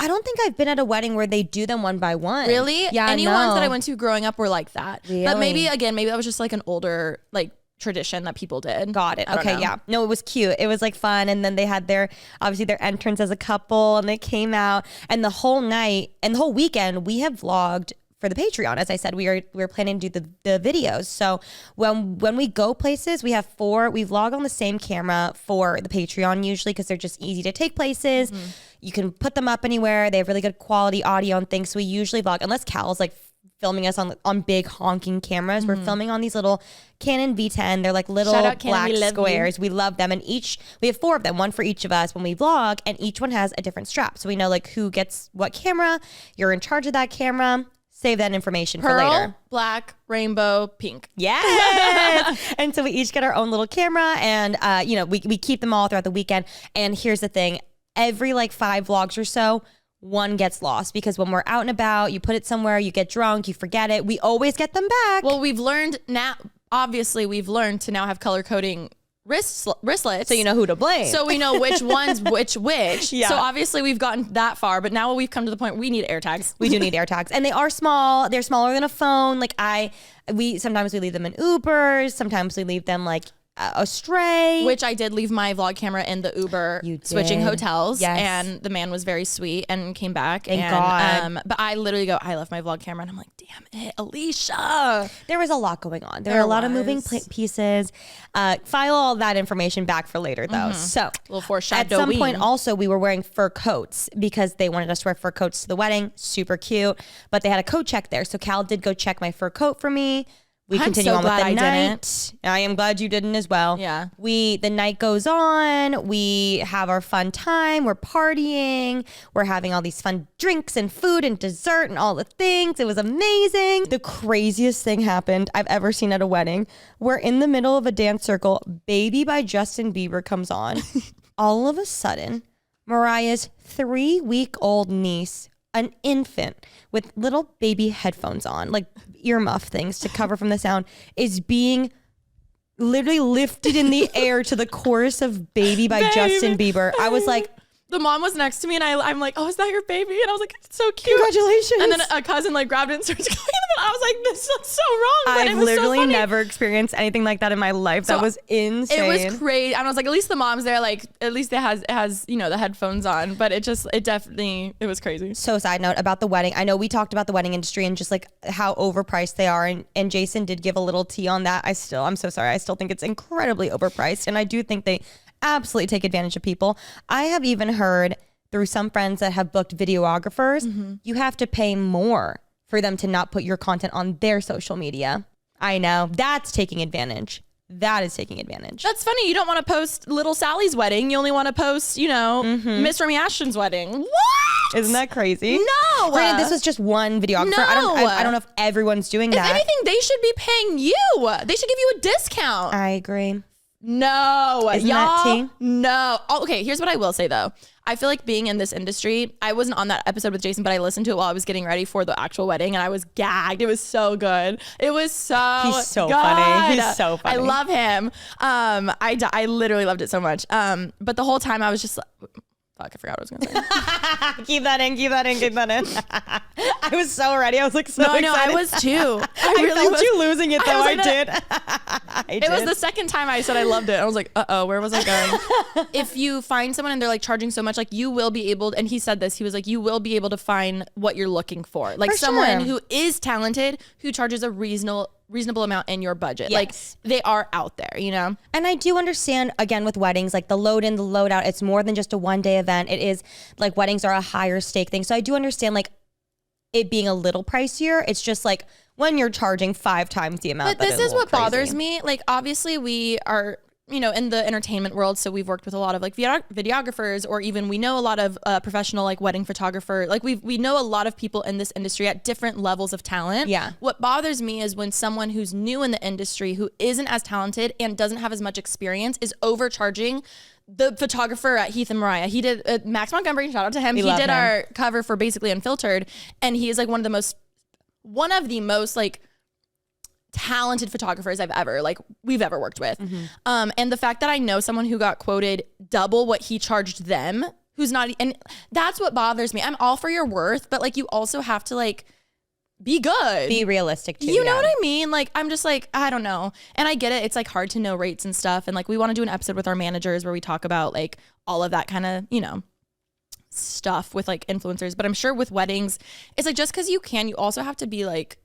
don't think I've been at a wedding where they do them one by one. Really? Yeah, Any ones that I went to growing up were like that. Really? But maybe that was just like an older, like, tradition that people did. Got it. Okay, yeah. No, it was cute. It was like fun. And then they had their entrance as a couple, and they came out, and the whole night and the whole weekend we have vlogged for the Patreon. As I said, we're planning to do the videos. So when we go places, we vlog on the same camera for the Patreon usually, because they're just easy to take places. You can put them up anywhere. They have really good quality audio and things. So we usually vlog, unless Cal's like filming us on big honking cameras. We're filming on these little Canon V10. They're like little black squares. We love them. And we have 4 of them, one for each of us when we vlog, and each one has a different strap. So we know like who gets what camera. You're in charge of that camera. Save that information for later. Black, rainbow, pink. Yes. And so we each get our own little camera, and we keep them all throughout the weekend. And here's the thing. Every like 5 vlogs or so, one gets lost, because when we're out and about, you put it somewhere, you get drunk, you forget it. We always get them back. Well, we've learned to now have color coding wristlets. So you know who to blame. So we know which one's which. Yeah. So obviously we've gotten that far, but now we've come to the point we need AirTags. We do need AirTags, and they are small. They're smaller than a phone. Like sometimes we leave them in Ubers. Sometimes we leave them like astray. Which I did leave my vlog camera in the Uber, switching hotels. Yes. And the man was very sweet and came back. Thank God. But I literally I left my vlog camera, and I'm like, damn it, Alisha. There was a lot going on. There were a lot of moving pieces. File all that information back for later though. So a little foreshadowing. At some point also we were wearing fur coats because they wanted us to wear fur coats to the wedding. Super cute. But they had a coat check there. So Cal did go check my fur coat for me. We continue on with the night. I am glad you didn't as well. Yeah. The night goes on. We have our fun time. We're partying. We're having all these fun drinks and food and dessert and all the things. It was amazing. The craziest thing happened I've ever seen at a wedding. We're in the middle of a dance circle. Baby by Justin Bieber comes on. All of a sudden, Mariah's 3-week-old niece, an infant with little baby headphones on, like earmuff things to cover from the sound, is being literally lifted in the air to the chorus of Baby by Justin Bieber. I was like, the mom was next to me, and I'm like, oh, is that your baby? And I was like, it's so cute. Congratulations. And then a cousin like grabbed it and started going. And I was like, this is so wrong. But I've literally never experienced anything like that in my life. That was insane. It was crazy. And I was like, at least the mom's there. Like, at least it has the headphones on. But it was crazy. So side note about the wedding. I know we talked about the wedding industry and just like how overpriced they are. And Jason did give a little tea on that. I'm so sorry. I still think it's incredibly overpriced. And I do think they absolutely take advantage of people. I have even heard through some friends that have booked videographers, you have to pay more for them to not put your content on their social media. I know. That's taking advantage. That is taking advantage. That's funny. You don't want to post little Sally's wedding. You only want to post, Miss Remi Ashton's wedding. What? Isn't that crazy? No. Granted, this was just one videographer. No. I don't know if everyone's doing that. If anything, they should be paying you. They should give you a discount. I agree. No. Isn't that tea? No. Oh, okay, here's what I will say though. I feel like being in this industry, I wasn't on that episode with Jason, but I listened to it while I was getting ready for the actual wedding, and I was gagged. It was so good. It was so He's so good. funny. He's so funny. I love him. I literally loved it so much. But the whole time I was just Fuck, I forgot what I was going to say. Keep that in. I was so ready. I was like so excited. No, I was too. I really felt you losing it though. I did. It was the second time I said I loved it. I was like, where was I going? If you find someone and they're like charging so much, like you will be able to, and he said this, he was like, you will be able to find what you're looking for. Like someone who is talented, who charges a reasonable amount in your budget. Yes. Like they are out there, you know? And I do understand, again, with weddings, like the load in, the load out, it's more than just a one day event. It is like weddings are a higher stake thing. So I do understand like it being a little pricier. It's just like when you're charging 5 times the amount. But this is what bothers me. Like obviously we are, you know, in the entertainment world. So we've worked with a lot of like videographers, or even we know a lot of professional like wedding photographer. Like we know a lot of people in this industry at different levels of talent. Yeah. What bothers me is when someone who's new in the industry, who isn't as talented and doesn't have as much experience, is overcharging the photographer at Heath and Mariah. He did Max Montgomery, shout out to him. He did our cover for basically Unfiltered. And he is like one of the most like talented photographers we've ever worked with. Mm-hmm. And the fact that I know someone who got quoted double what he charged them, who's not, and that's what bothers me. I'm all for your worth, but like you also have to like be good. Be realistic too. You know what I mean? Like, I'm just like, I don't know. And I get it. It's like hard to know rates and stuff. And like, we want to do an episode with our managers where we talk about like all of that kind of, you know, stuff with like influencers. But I'm sure with weddings, it's like, just because you can, you also have to be like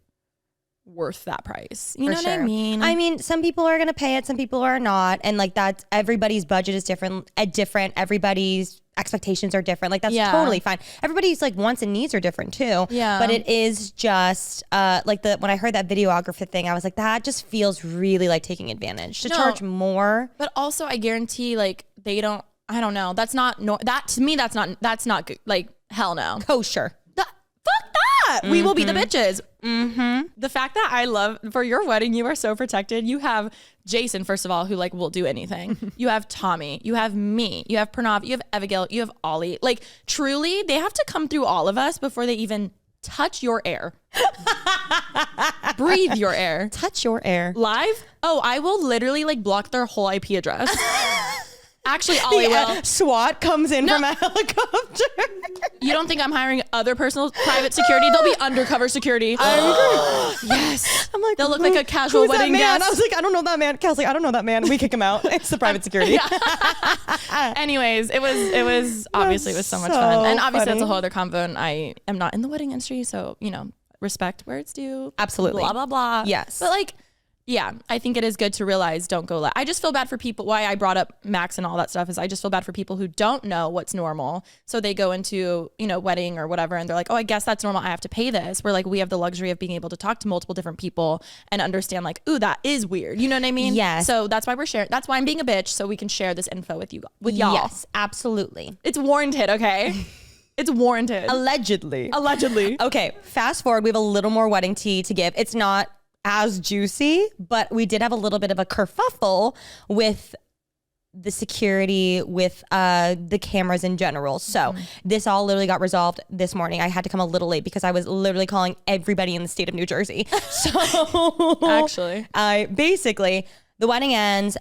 worth that price. You know what I mean? I mean, some people are going to pay it. Some people are not. And like that, everybody's budget is different. Everybody's expectations are different. Like that's totally fine. Everybody's like wants and needs are different too. Yeah. But it is just like when I heard that videographer thing, I was like, that just feels really like taking advantage to charge more. But also I guarantee like they don't, I don't know. That's not, that to me, that's not good. Like hell no. Kosher. Fuck that. Mm-hmm. We will be the bitches. Mm-hmm. The fact that I love for your wedding, you are so protected. You have Jason, first of all, who like will do anything. You have Tommy, you have me, you have Pranav, you have Abigail, you have Ollie. Like truly, they have to come through all of us before they even touch your air. Breathe your air. Touch your air. Live? Oh, I will literally like block their whole IP address. Actually, Ollie will. SWAT comes in from a helicopter. You don't think I'm hiring other personal private security? They'll be undercover security. Yes. I'm like, they'll look like a casual wedding guest. I was like, I don't know that man. Kelsey, I don't know that man. We kick him out. It's the private security. Anyways, it was obviously it was so much fun. And obviously that's a whole other convo, and I am not in the wedding industry, so you know, respect where it's due. Absolutely. Blah blah blah. Yes. But like, yeah, I think it is good to realize don't go I just feel bad for people. Why I brought up Max and all that stuff is I just feel bad for people who don't know what's normal. So they go into, you know, wedding or whatever, and they're like, oh, I guess that's normal. I have to pay this. Where like we have the luxury of being able to talk to multiple different people and understand like, ooh, that is weird. You know what I mean? Yes. So that's why we're sharing. That's why I'm being a bitch, so we can share this info with y'all. Yes, absolutely. It's warranted, okay? It's warranted. Allegedly. Okay, fast forward. We have a little more wedding tea to give. It's not as juicy, but we did have a little bit of a kerfuffle with the security, with the cameras in general. So this all literally got resolved this morning. I had to come a little late because I was literally calling everybody in the state of New Jersey. So actually, basically the wedding ends.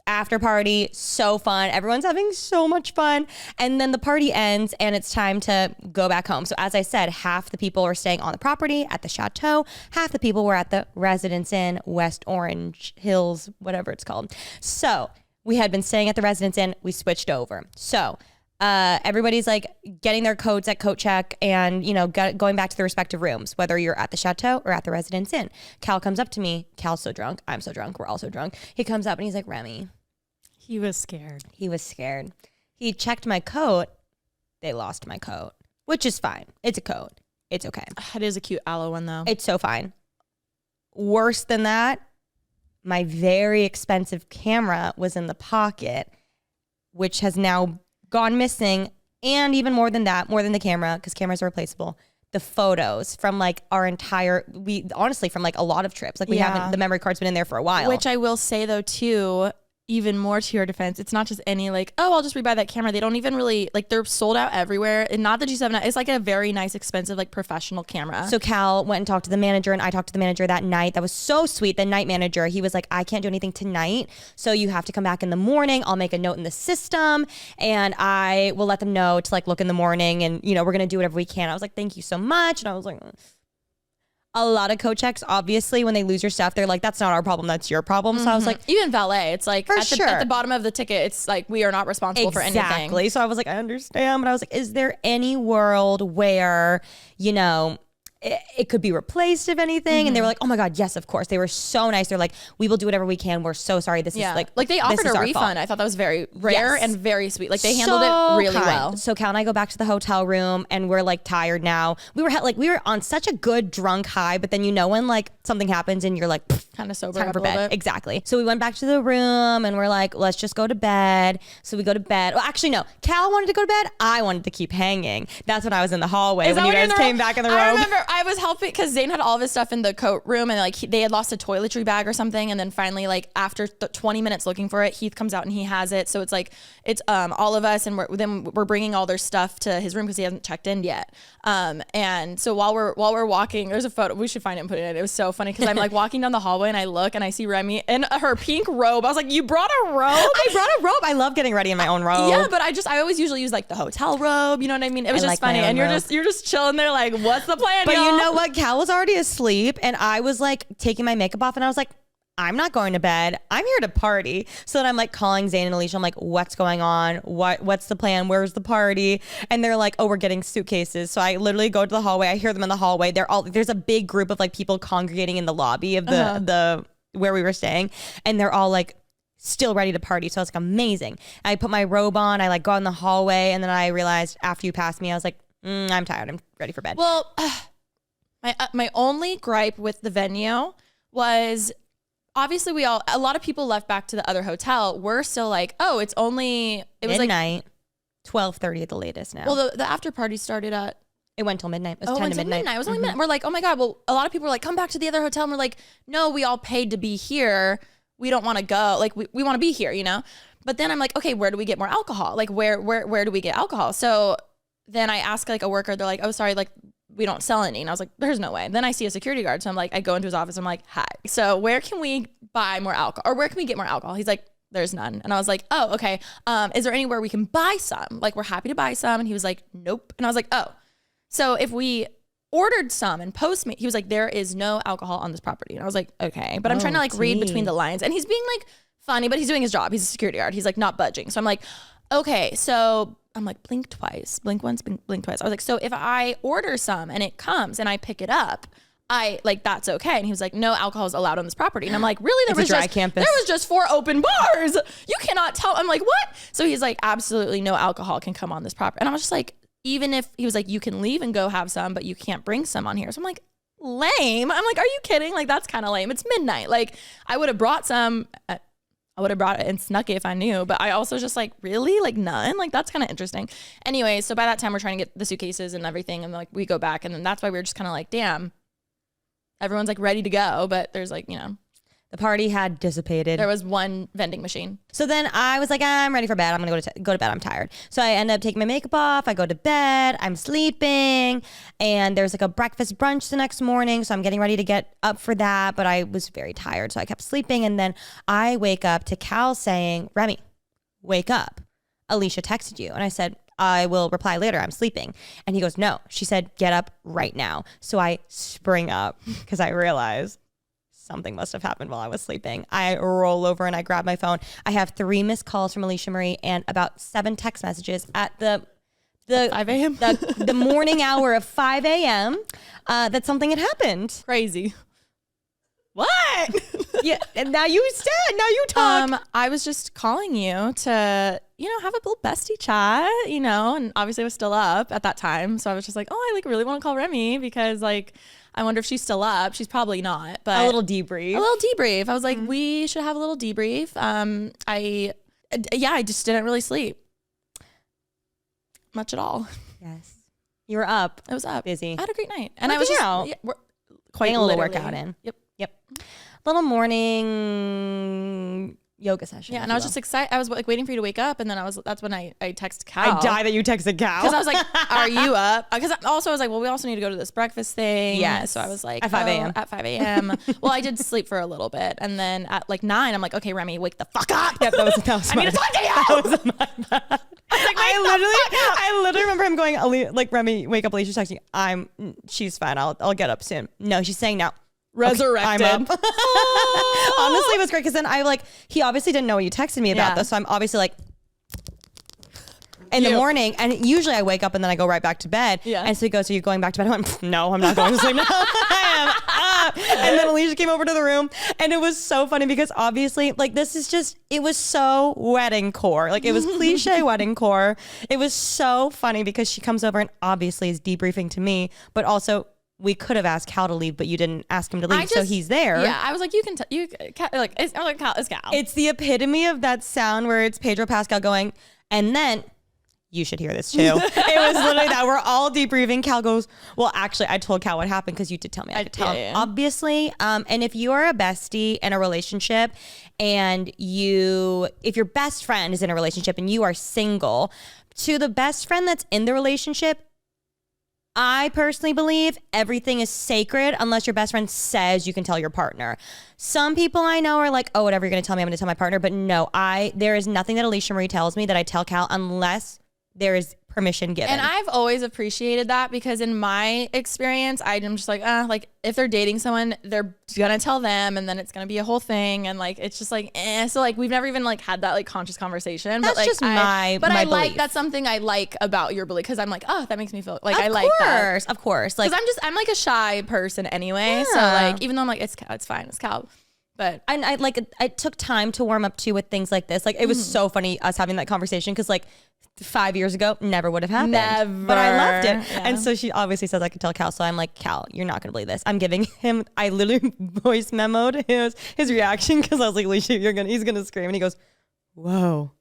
After party, so fun. Everyone's having so much fun. And then the party ends and it's time to go back home. So as I said, half the people were staying on the property at the chateau. Half the people were at the Residence Inn, West Orange Hills, whatever it's called. So we had been staying at the Residence Inn. We switched over. So everybody's like getting their coats at coat check and, you know, going back to their respective rooms, whether you're at the chateau or at the Residence Inn. Cal comes up to me. Cal's so drunk. I'm so drunk. We're all so drunk. He comes up and he's like, Remi. he was scared. He checked my coat. They lost my coat, which is fine. It's a coat. It's okay. It is a cute aloe one though. It's so fine. Worse than that, my very expensive camera was in the pocket, which has now gone missing. And even more than that, more than the camera, because cameras are replaceable, the photos from like honestly from like a lot of trips. Like we haven't, the memory card's been in there for a while. Which I will say though too, even more to your defense, it's not just any like, oh, I'll just rebuy that camera. They don't even really like, they're sold out everywhere. And not the G7, it's like a very nice, expensive, like professional camera. So Cal went and talked to the manager, and I talked to the manager that night. That was so sweet. The night manager, he was like, I can't do anything tonight, so you have to come back in the morning. I'll make a note in the system, and I will let them know to like look in the morning, and you know, we're gonna do whatever we can. I was like, thank you so much. And I was like, a lot of coat checks, obviously, when they lose your stuff, they're like, that's not our problem, that's your problem. So I was like, even valet, it's like at the bottom of the ticket, it's like, we are not responsible for anything. Exactly. So I was like, I understand. But I was like, is there any world where, you know, it could be replaced if anything? And they were like, oh my God, yes, of course. They were so nice. They're like, we will do whatever we can. We're so sorry. This is like they offered a refund. I thought that was very rare and very sweet. Like they handled it really well. So Cal and I go back to the hotel room, and we're like tired now. We were on such a good drunk high, but then you know when like something happens and you're like kind of sober time up for a little bed. bit. Exactly. So we went back to the room, and we're like, let's just go to bed. So we go to bed. Well, actually no, Cal wanted to go to bed. I wanted to keep hanging. That's when I was in the hallway when you guys came back in the room. I remember I was helping because Zane had all of his stuff in the coat room, and like they had lost a toiletry bag or something, and then finally like after 20 minutes looking for it, Heath comes out and he has it. So it's like it's all of us, and we're bringing all their stuff to his room because he hasn't checked in yet. And so while we're walking, there's a photo, we should find it and put it in. It was so funny because I'm like walking down the hallway and I look and I see Remi in her pink robe. I was like, you brought a robe? I brought a robe. I love getting ready in my own robe. Yeah, but I always usually use like the hotel robe. You know what I mean? It was just funny, and you're just chilling there like, what's the plan? But y'all? you know what? Cal was already asleep, and I was like taking my makeup off, and I was like, I'm not going to bed. I'm here to party. So then I'm like calling Zane and Alisha. I'm like, what's going on? What's the plan? Where's the party? And they're like, oh, we're getting suitcases. So I literally go to the hallway. I hear them in the hallway. There's a big group of like people congregating in the lobby of the where we were staying, and they're all like still ready to party. So I was like, amazing. I put my robe on. I like go in the hallway, and then I realized after you passed me, I was like, I'm tired. I'm ready for bed. Well, my only gripe with the venue was obviously a lot of people left back to the other hotel. We're still like, oh, it was midnight, 12:30 at the latest now. Well, the after party started at. It went till midnight. It was 10 to midnight. It was only midnight. We're like, oh my God. Well, a lot of people were like, come back to the other hotel. And we're like, no, we all paid to be here. We don't want to go. Like we want to be here, you know? But then I'm like, okay, where do we get more alcohol? Like where do we get alcohol? So then I ask like a worker, they're like, oh, sorry, like we don't sell any. And I was like, there's no way. Then I see a security guard. So I'm like, I go into his office. I'm like, hi. So where can we buy more alcohol, or where can we get more alcohol? He's like, there's none. And I was like, oh, okay. Is there anywhere we can buy some? Like, we're happy to buy some. And he was like, nope. And I was like, oh, so if we ordered some and Postmate, he was like, there is no alcohol on this property. And I was like, okay. But I'm trying to like read between the lines. And he's being like funny, but he's doing his job. He's a security guard. He's like not budging. So I'm like, okay. So I'm like, blink twice, blink once, blink twice. I was like, so if I order some and it comes and I pick it up, I like, that's okay. And he was like, no alcohol is allowed on this property. And I'm like, really? There was just 4 open bars. You cannot tell. I'm like, what? So he's like, absolutely no alcohol can come on this property. And I was just like, even if he was like, you can leave and go have some, but you can't bring some on here. So I'm like, lame. I'm like, are you kidding? Like, that's kind of lame. It's midnight. Like, I would have brought some. I would have brought it and snuck it if I knew. But I also just like, really? Like, none? Like, that's kind of interesting. Anyway, so by that time, we're trying to get the suitcases and everything. And like, we go back. And then that's why we were just kind of like, damn, everyone's like ready to go. But there's like, you know. The party had dissipated. There was one vending machine. So then I was like, I'm ready for bed. I'm going to go to bed. I'm tired. So I end up taking my makeup off. I go to bed. I'm sleeping. And there's like a breakfast brunch the next morning. So I'm getting ready to get up for that. But I was very tired. So I kept sleeping. And then I wake up to Cal saying, Remi, wake up. Alisha texted you. And I said, I will reply later. I'm sleeping. And he goes, no. She said, get up right now. So I spring up because I realized something must have happened while I was sleeping. I roll over and I grab my phone. I have 3 missed calls from Alisha Marie and about 7 text messages at the 5 a.m. the morning hour of 5 a.m. That something had happened. Crazy. What? Yeah. And now you talk. I was just calling you to, have a little bestie chat, and obviously I was still up at that time. So I was just like, oh, I like really want to call Remi because like, I wonder if she's still up. She's probably not, but a little debrief. I was like, we should have a little debrief. I just didn't really sleep much at all. Yes. You were up. I was up. Busy. I had a great night. And I was just quite a little workout in. Yep. Little morning yoga session. Yeah, and I was just excited. I was like waiting for you to wake up, and then that's when I texted Cal. I die that you texted Cal. Because I was like, are you up? Because also I was like, well, we also need to go to this breakfast thing. Yeah. So I was like, at 5 a.m. At 5 a.m. Well, I did sleep for a little bit, and then at like 9, I'm like, okay, Remi, wake the fuck up. Yep, that was I need to talk to you. That was my bad. I literally remember him going, like, Remi, wake up, Alicia's texting. She's fine. I'll get up soon. No, she's saying now. Resurrected. Okay, I'm up. Honestly, it was great because then he obviously didn't know what you texted me about this. So I'm obviously like in the morning, and usually I wake up and then I go right back to bed. Yeah. And so he goes, are you going back to bed? I went, no, I'm not going to sleep now. I am up. And then Alisha came over to the room, and it was so funny because obviously like it was so wedding core. Like it was cliche wedding core. It was so funny because she comes over and obviously is debriefing to me, but also we could have asked Cal to leave, but you didn't ask him to leave, so he's there. Yeah, I was like, Cal. It's the epitome of that sound where it's Pedro Pascal going, and then you should hear this too. It was literally that. We're all debriefing. Cal goes, well, actually, I told Cal what happened because you did tell me. I could tell him. Obviously. And if you are a bestie in a relationship, and if your best friend is in a relationship and you are single, to the best friend that's in the relationship, I personally believe everything is sacred unless your best friend says you can tell your partner. Some people I know are like, oh, whatever you're going to tell me, I'm going to tell my partner. But no, there is nothing that Alisha Marie tells me that I tell Cal unless there is permission given. And I've always appreciated that because in my experience, I'm just like, if they're dating someone, they're going to tell them and then it's going to be a whole thing. And like, it's just like, So like, we've never even like had that like conscious conversation. That's but like, just my belief. That's something I like about your belief. Cause I'm like, oh, that makes me feel like I like that. Of course. Like, cause I'm like a shy person anyway. Yeah. So like, even though I'm like, it's fine. It's Cal. But I took time to warm up too with things like this. Like it was so funny us having that conversation because like 5 years ago never would have happened. Never. But I loved it. Yeah. And so she obviously says I could tell Cal. So I'm like, Cal, you're not gonna believe this. I'm giving him. I literally voice memoed his reaction because I was like, Alisha, he's gonna scream, and he goes, whoa.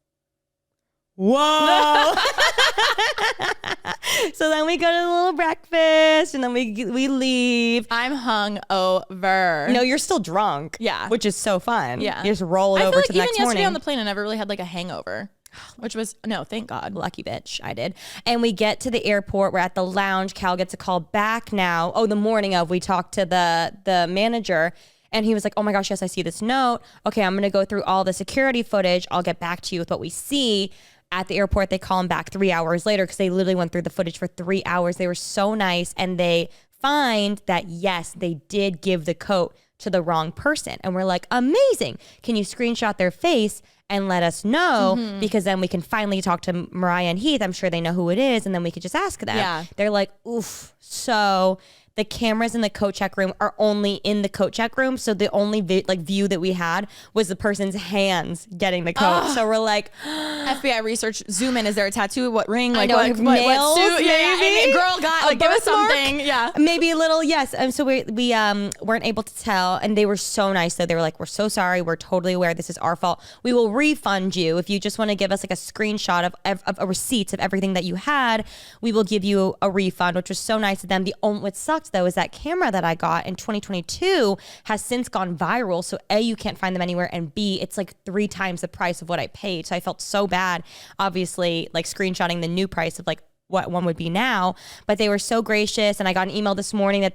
So then we go to the little breakfast and then we leave. I'm hungover. No, you're still drunk. Yeah. Which is so fun. Yeah. You just roll it over to the next morning. Even yesterday on the plane, I never really had like a hangover, which was, no, thank God. Lucky bitch. I did. And we get to the airport. We're at the lounge. Cal gets a call back now. Oh, the morning of, we talked to the manager. And he was like, oh my gosh, yes, I see this note. Okay, I'm going to go through all the security footage. I'll get back to you with what we see. At the airport, they call him back 3 hours later because they literally went through the footage for 3 hours. They were so nice. And they find that, yes, they did give the coat to the wrong person. And we're like, amazing. Can you screenshot their face and let us know? Mm-hmm. Because then we can finally talk to Mariah and Heath. I'm sure they know who it is. And then we could just ask them. Yeah. They're like, oof. So the cameras in the coat check room are only in the coat check room. So the only view that we had was the person's hands getting the coat. So we're like, FBI research, zoom in. Is there a tattoo? What ring? Like what suit? Maybe? Yeah. Girl got like give us something. Yeah. Maybe a little, yes. So we weren't able to tell, and they were so nice though. They were like, we're so sorry. We're totally aware this is our fault. We will refund you. If you just want to give us like a screenshot of a receipts of everything that you had, we will give you a refund, which was so nice of them. What sucks though is that camera that I got in 2022 has since gone viral. So A, you can't find them anywhere, and B, it's like 3 times the price of what I paid. So I felt so bad, obviously, like screenshotting the new price of like what one would be now. But they were so gracious, and I got an email this morning that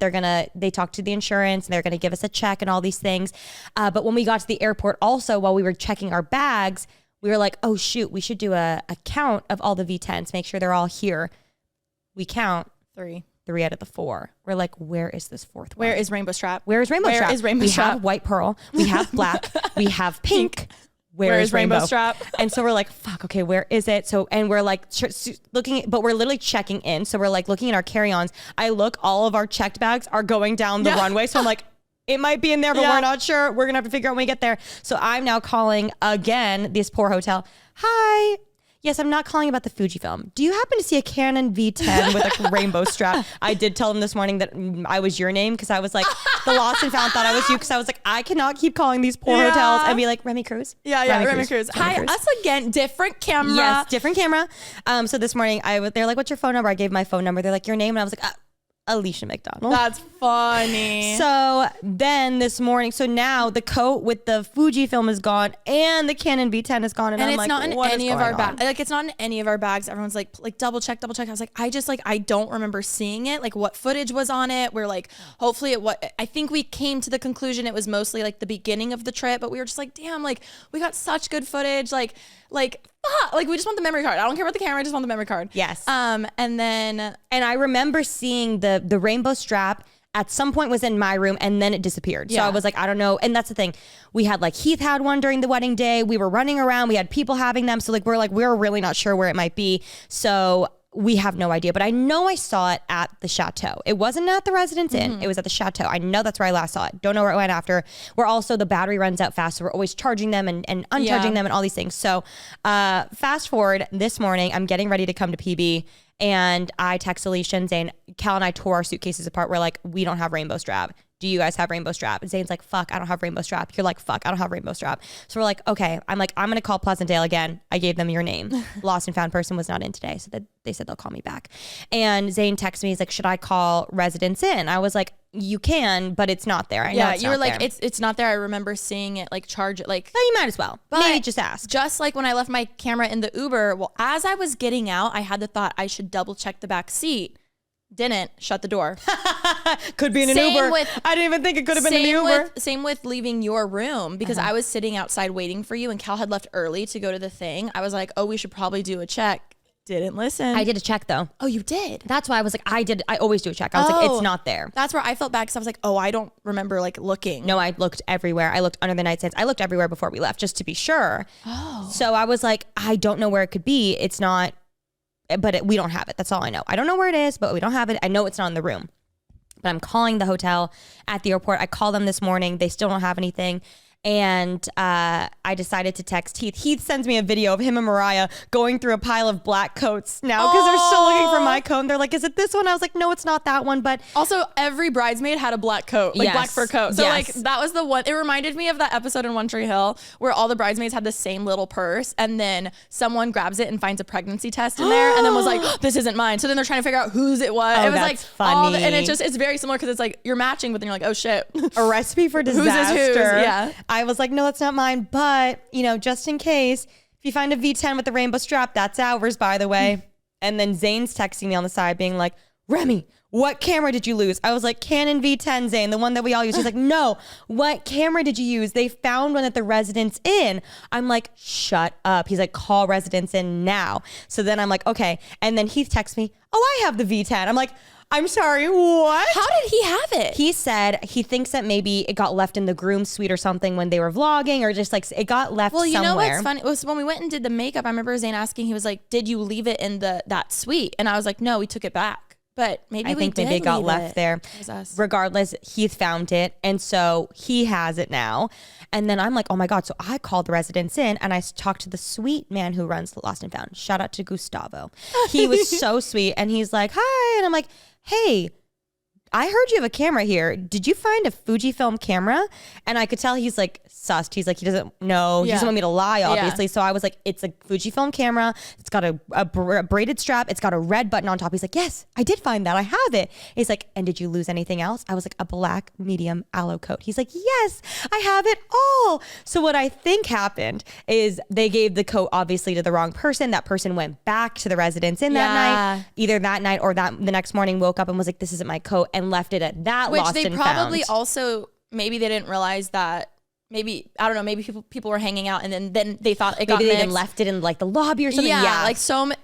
they talked to the insurance and they're gonna give us a check and all these things. But when we got to the airport also, while we were checking our bags, we were like, oh shoot, we should do a count of all the V10s, make sure they're all here. We count 3 out of the 4. We're like, where is this 4th one? Where is Rainbow Strap? Where is Rainbow Strap? We have White Pearl. We have Black. We have Pink. Where is Rainbow Strap? And so we're like, fuck, okay, where is it? So, and we're like looking, but we're literally checking in. So we're like looking at our carry-ons. All of our checked bags are going down the runway. So I'm like, it might be in there, but we're not sure. We're going to have to figure out when we get there. So I'm now calling again, this poor hotel. Hi. Yes, I'm not calling about the Fujifilm. Do you happen to see a Canon V10 with a rainbow strap? I did tell them this morning that I was your name because I was like, the lost and found thought I was you because I was like, I cannot keep calling these poor hotels and be like, Remi Cruz. Yeah, Remi Cruz. Hi, us again. Different camera. Yes, different camera. So this morning, they're like, what's your phone number? I gave my phone number. They're like, your name? And I was like, Alisha McDonald. That's funny. So then this morning, so now the coat with the Fujifilm is gone and the Canon V10 is gone. And I'm it's like, not in what any is of our going bags. on? Like, it's not in any of our bags. Everyone's like double check. I was like, I just don't remember seeing it. Like, what footage was on it? We're like, hopefully I think we came to the conclusion it was mostly like the beginning of the trip, but we were just like, damn, like we got such good footage. Like we just want the memory card. I don't care about the camera. I just want the memory card. Yes. And I remember seeing the rainbow strap at some point was in my room and then it disappeared. So I was like, I don't know. And that's the thing. We had Heath had one during the wedding day. We were running around. We had people having them. So we're really not sure where it might be. So we have no idea. But I know I saw it at the Chateau. It wasn't at the Residence Inn. It was at the Chateau. I know that's where I last saw it. Don't know where it went after. Where also the battery runs out fast. So we're always charging them and uncharging them and all these things. So fast forward this morning, I'm getting ready to come to PB. And I text Alisha and Zane. Cal and I tore our suitcases apart. We're like, we don't have rainbow strap. Do you guys have rainbow strap? And Zane's like, fuck, I don't have rainbow strap. You're like, fuck, I don't have rainbow strap. So we're like, okay. I'm going to call Pleasantdale again. I gave them your name. Lost and found person was not in today. So they said they'll call me back. And Zane texted me. He's like, should I call Residence Inn? I was like, you can, but it's not there. I know it's you were like, there. it's not there. I remember seeing it, charge it, No, you might as well. But maybe just ask. Just like when I left my camera in the Uber, well, as I was getting out, I had the thought I should double check the back seat. Didn't. Shut the door. Could be in an Uber. I didn't even think it could have been in the Uber. Same with leaving your room, because I was sitting outside waiting for you and Cal had left early to go to the thing. I was like, oh, we should probably do a check. Didn't listen. I did a check though. Oh, you did? That's why I was like, I always do a check. I was like, it's not there. That's where I felt bad, because I was like, oh, I don't remember looking. No, I looked everywhere. I looked under the nightstands. I looked everywhere before we left just to be sure. Oh. So I was like, I don't know where it could be. It's not, but we don't have it. That's all I know. I don't know where it is, but we don't have it. I know it's not in the room. But I'm calling the hotel at the airport. I called them this morning. They still don't have anything. And I decided to text Heath. Heath sends me a video of him and Mariah going through a pile of black coats now because they're still looking for my coat. And they're like, is it this one? I was like, no, it's not that one. But also, every bridesmaid had a black coat, black fur coat. So that was the one. It reminded me of that episode in One Tree Hill where all the bridesmaids had the same little purse, and then someone grabs it and finds a pregnancy test in there, and then was like, oh, this isn't mine. So then they're trying to figure out whose it was. Oh, it was that's funny. and it's very similar because it's like you're matching, but then you're like, oh shit, a recipe for disaster. Whose is whose? Yeah. I was like, no, that's not mine, but just in case, if you find a V10 with the rainbow strap, that's ours, by the way. And then Zane's texting me on the side being like, Remi, what camera did you lose? I was like, Canon V10, Zane, the one that we all use. He's like, no, what camera did you use? They found one at the Residence Inn. I'm like, shut up. He's like, call Residence Inn now. So then I'm like, okay. And then Heath texts me, oh, I have the V10. I'm like, I'm sorry, what? How did he have it? He said he thinks that maybe it got left in the groom's suite or something when they were vlogging, or just it got left somewhere. Well, you know what's funny? It was when we went and did the makeup, I remember Zane asking, he was like, did you leave it in that suite? And I was like, no, we took it back. But maybe it got left there. It was us. Regardless, Heath found it, and so he has it now. And then I'm like, oh my God. So I called the Residence Inn and I talked to the sweet man who runs the Lost and Found. Shout out to Gustavo. He was so sweet. And he's like, hi. And I'm like, hey, I heard you have a camera here. Did you find a Fujifilm camera? And I could tell he's sussed. He's like, he doesn't know. He doesn't want me to lie, obviously. Yeah. So I was like, it's a Fujifilm camera. It's got a braided strap. It's got a red button on top. He's like, yes, I did find that. I have it. He's like, and did you lose anything else? I was like, a black medium aloe coat. He's like, yes, I have it all. So what I think happened is they gave the coat obviously to the wrong person. That person went back to the Residence Inn that night, either that night or the next morning woke up and was like, this isn't my coat, and left it at that Lost and Found. Which they probably also, maybe they didn't realize that. Maybe, I don't know, maybe people were hanging out and then they thought it got mixed. Maybe they even left it in the lobby or something. Yeah.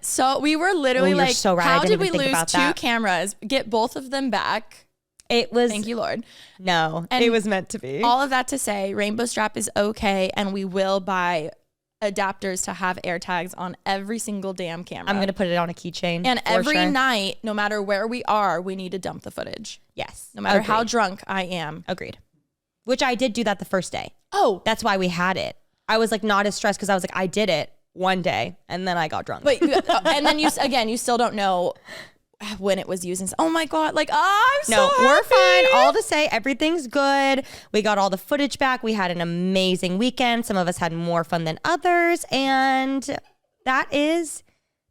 So we were literally so right. how did we lose two cameras? Get both of them back. It was. Thank you, Lord. No, and it was meant to be. All of that to say, rainbow strap is okay, and we will buy adapters to have AirTags on every single damn camera. I'm going to put it on a keychain. And every night, no matter where we are, we need to dump the footage. Yes. No matter how drunk I am. Agreed. Which I did do that the first day. Oh. That's why we had it. I was not as stressed because I was like, I did it one day and then I got drunk. But and then you still don't know when it was used. And oh my God, I'm so happy. We're fine. All to say, everything's good. We got all the footage back. We had an amazing weekend. Some of us had more fun than others. And that is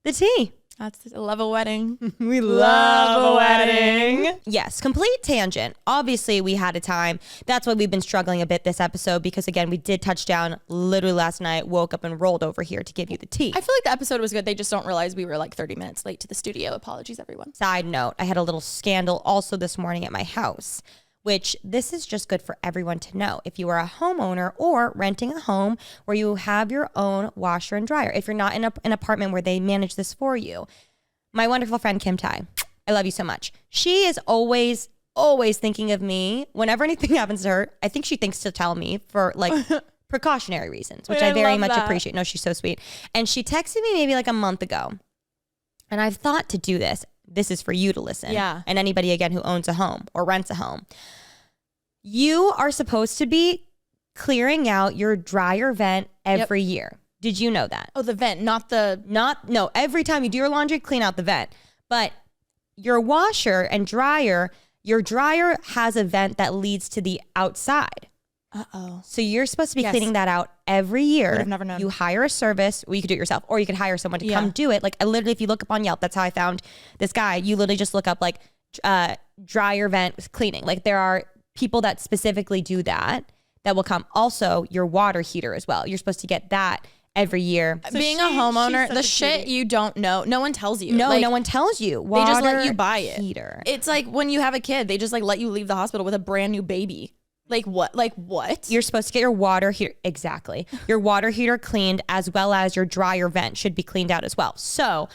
the tea. I love a wedding. We love a wedding. yes, complete tangent. Obviously, we had a time. That's why we've been struggling a bit this episode because, again, we did touch down literally last night, woke up and rolled over here to give you the tea. I feel like the episode was good. They just don't realize we were like 30 minutes late to the studio. Apologies, everyone. Side note, I had a little scandal also this morning at my house, which this is just good for everyone to know. If you are a homeowner or renting a home where you have your own washer and dryer, if you're not in an apartment where they manage this for you, my wonderful friend Kim Tai, I love you so much. She is always thinking of me whenever anything happens to her. I think she thinks to tell me for like precautionary reasons, which I very much appreciate. No, she's so sweet. And she texted me maybe like a month ago. And I've thought to do this. This is for you to listen. Yeah. And anybody, again, who owns a home or rents a home. You are supposed to be clearing out your dryer vent every year. Did you know that? Oh, the vent, no, every time you do your laundry, clean out the vent. But your washer and dryer, your dryer has a vent that leads to the outside. Uh-oh. So you're supposed to be cleaning that out every year. Would have never known. You hire a service, or you could do it yourself, or you could hire someone to come do it. Like literally, if you look up on Yelp, that's how I found this guy. You literally just look up like dryer vent cleaning. Like there are people that specifically do that will come. Also, your water heater as well. You're supposed to get that every year. So being a homeowner, the shit you don't know, no one tells you. No, like, no one tells you. They just let you buy it. Heater. It's like when you have a kid, they just like let you leave the hospital with a brand new baby. Like what? Like what? You're supposed to get your water heater. Exactly. Your water heater cleaned as well as your dryer vent should be cleaned out as well. So,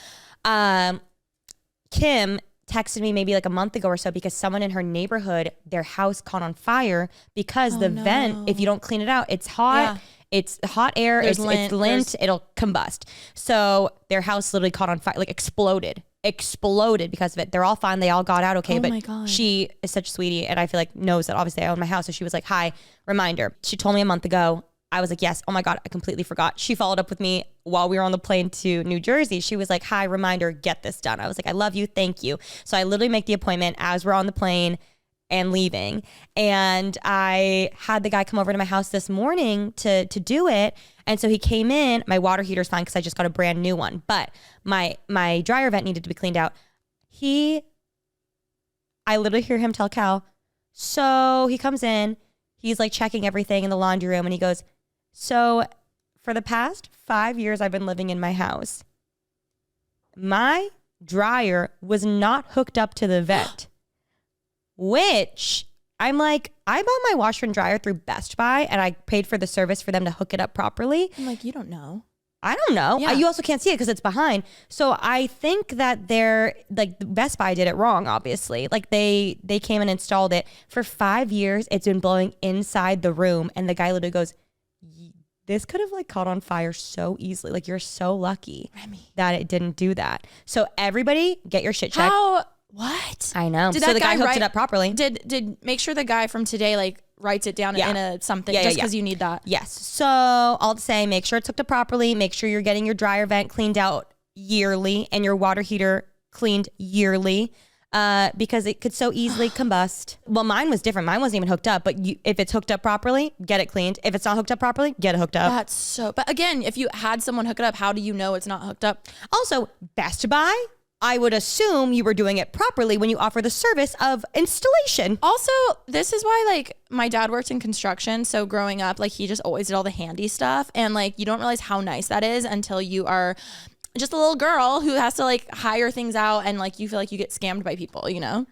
Kim texted me maybe like a month ago or so because someone in her neighborhood, their house caught on fire because the vent, if you don't clean it out, it's hot. Yeah. It's hot air. It's lint. It'll combust. So their house literally caught on fire, like exploded because of it. They're all fine. They all got out okay. But she is such a sweetie. And I feel like knows that obviously I own my house. So she was like, hi, reminder. She told me a month ago. I was like, yes. Oh my God, I completely forgot. She followed up with me while we were on the plane to New Jersey. She was like, hi, reminder, get this done. I was like, I love you. Thank you. So I literally make the appointment as we're on the plane and leaving. And I had the guy come over to my house this morning to do it. And so he came in. My water heater's fine because I just got a brand new one. But my dryer vent needed to be cleaned out. I literally hear him tell Cal. So he comes in. He's like checking everything in the laundry room. And he goes, so for the past 5 years I've been living in my house, my dryer was not hooked up to the vent. Which I'm like, I bought my washer and dryer through Best Buy and I paid for the service for them to hook it up properly. I'm like, you don't know. I don't know. Yeah. You also can't see it because it's behind. So I think that they're like Best Buy did it wrong, obviously. Like they came and installed it. For 5 years, it's been blowing inside the room. And the guy literally goes, this could have like caught on fire so easily. Like you're so lucky Remi, that it didn't do that. So everybody get your shit checked. How? What? I know. So the guy hooked it up properly. Did make sure the guy from today like writes it down in a something just because you need that. Yes. So I'll say make sure it's hooked up properly. Make sure you're getting your dryer vent cleaned out yearly and your water heater cleaned yearly. Because it could so easily combust. Well, mine was different. Mine wasn't even hooked up, but if it's hooked up properly, get it cleaned. If it's not hooked up properly, get it hooked up. But again, if you had someone hook it up, how do you know it's not hooked up? Also, Best Buy, I would assume you were doing it properly when you offer the service of installation. Also, this is why like my dad worked in construction. So growing up, like he just always did all the handy stuff. And like, you don't realize how nice that is until you are just a little girl who has to like hire things out and like you feel like you get scammed by people, you know?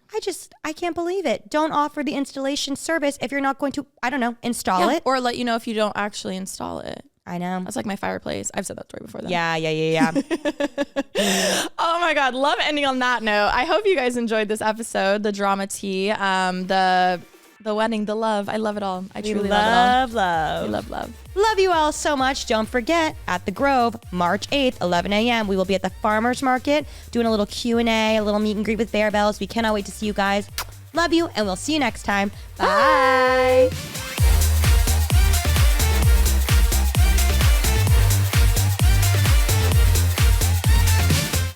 I can't believe it. Don't offer the installation service if you're not going to, I don't know, install it. Or let you know if you don't actually install it. I know. That's like my fireplace. I've said that story before though. Yeah. Oh my God. Love ending on that note. I hope you guys enjoyed this episode, the drama tea, the wedding, the love. I love it all. I truly love it all. We love. Love you all so much. Don't forget, at the Grove, March 8th, 11 a.m., we will be at the farmer's market doing a little Q&A, a little meet and greet with Bear Bells. We cannot wait to see you guys. Love you, and we'll see you next time. Bye.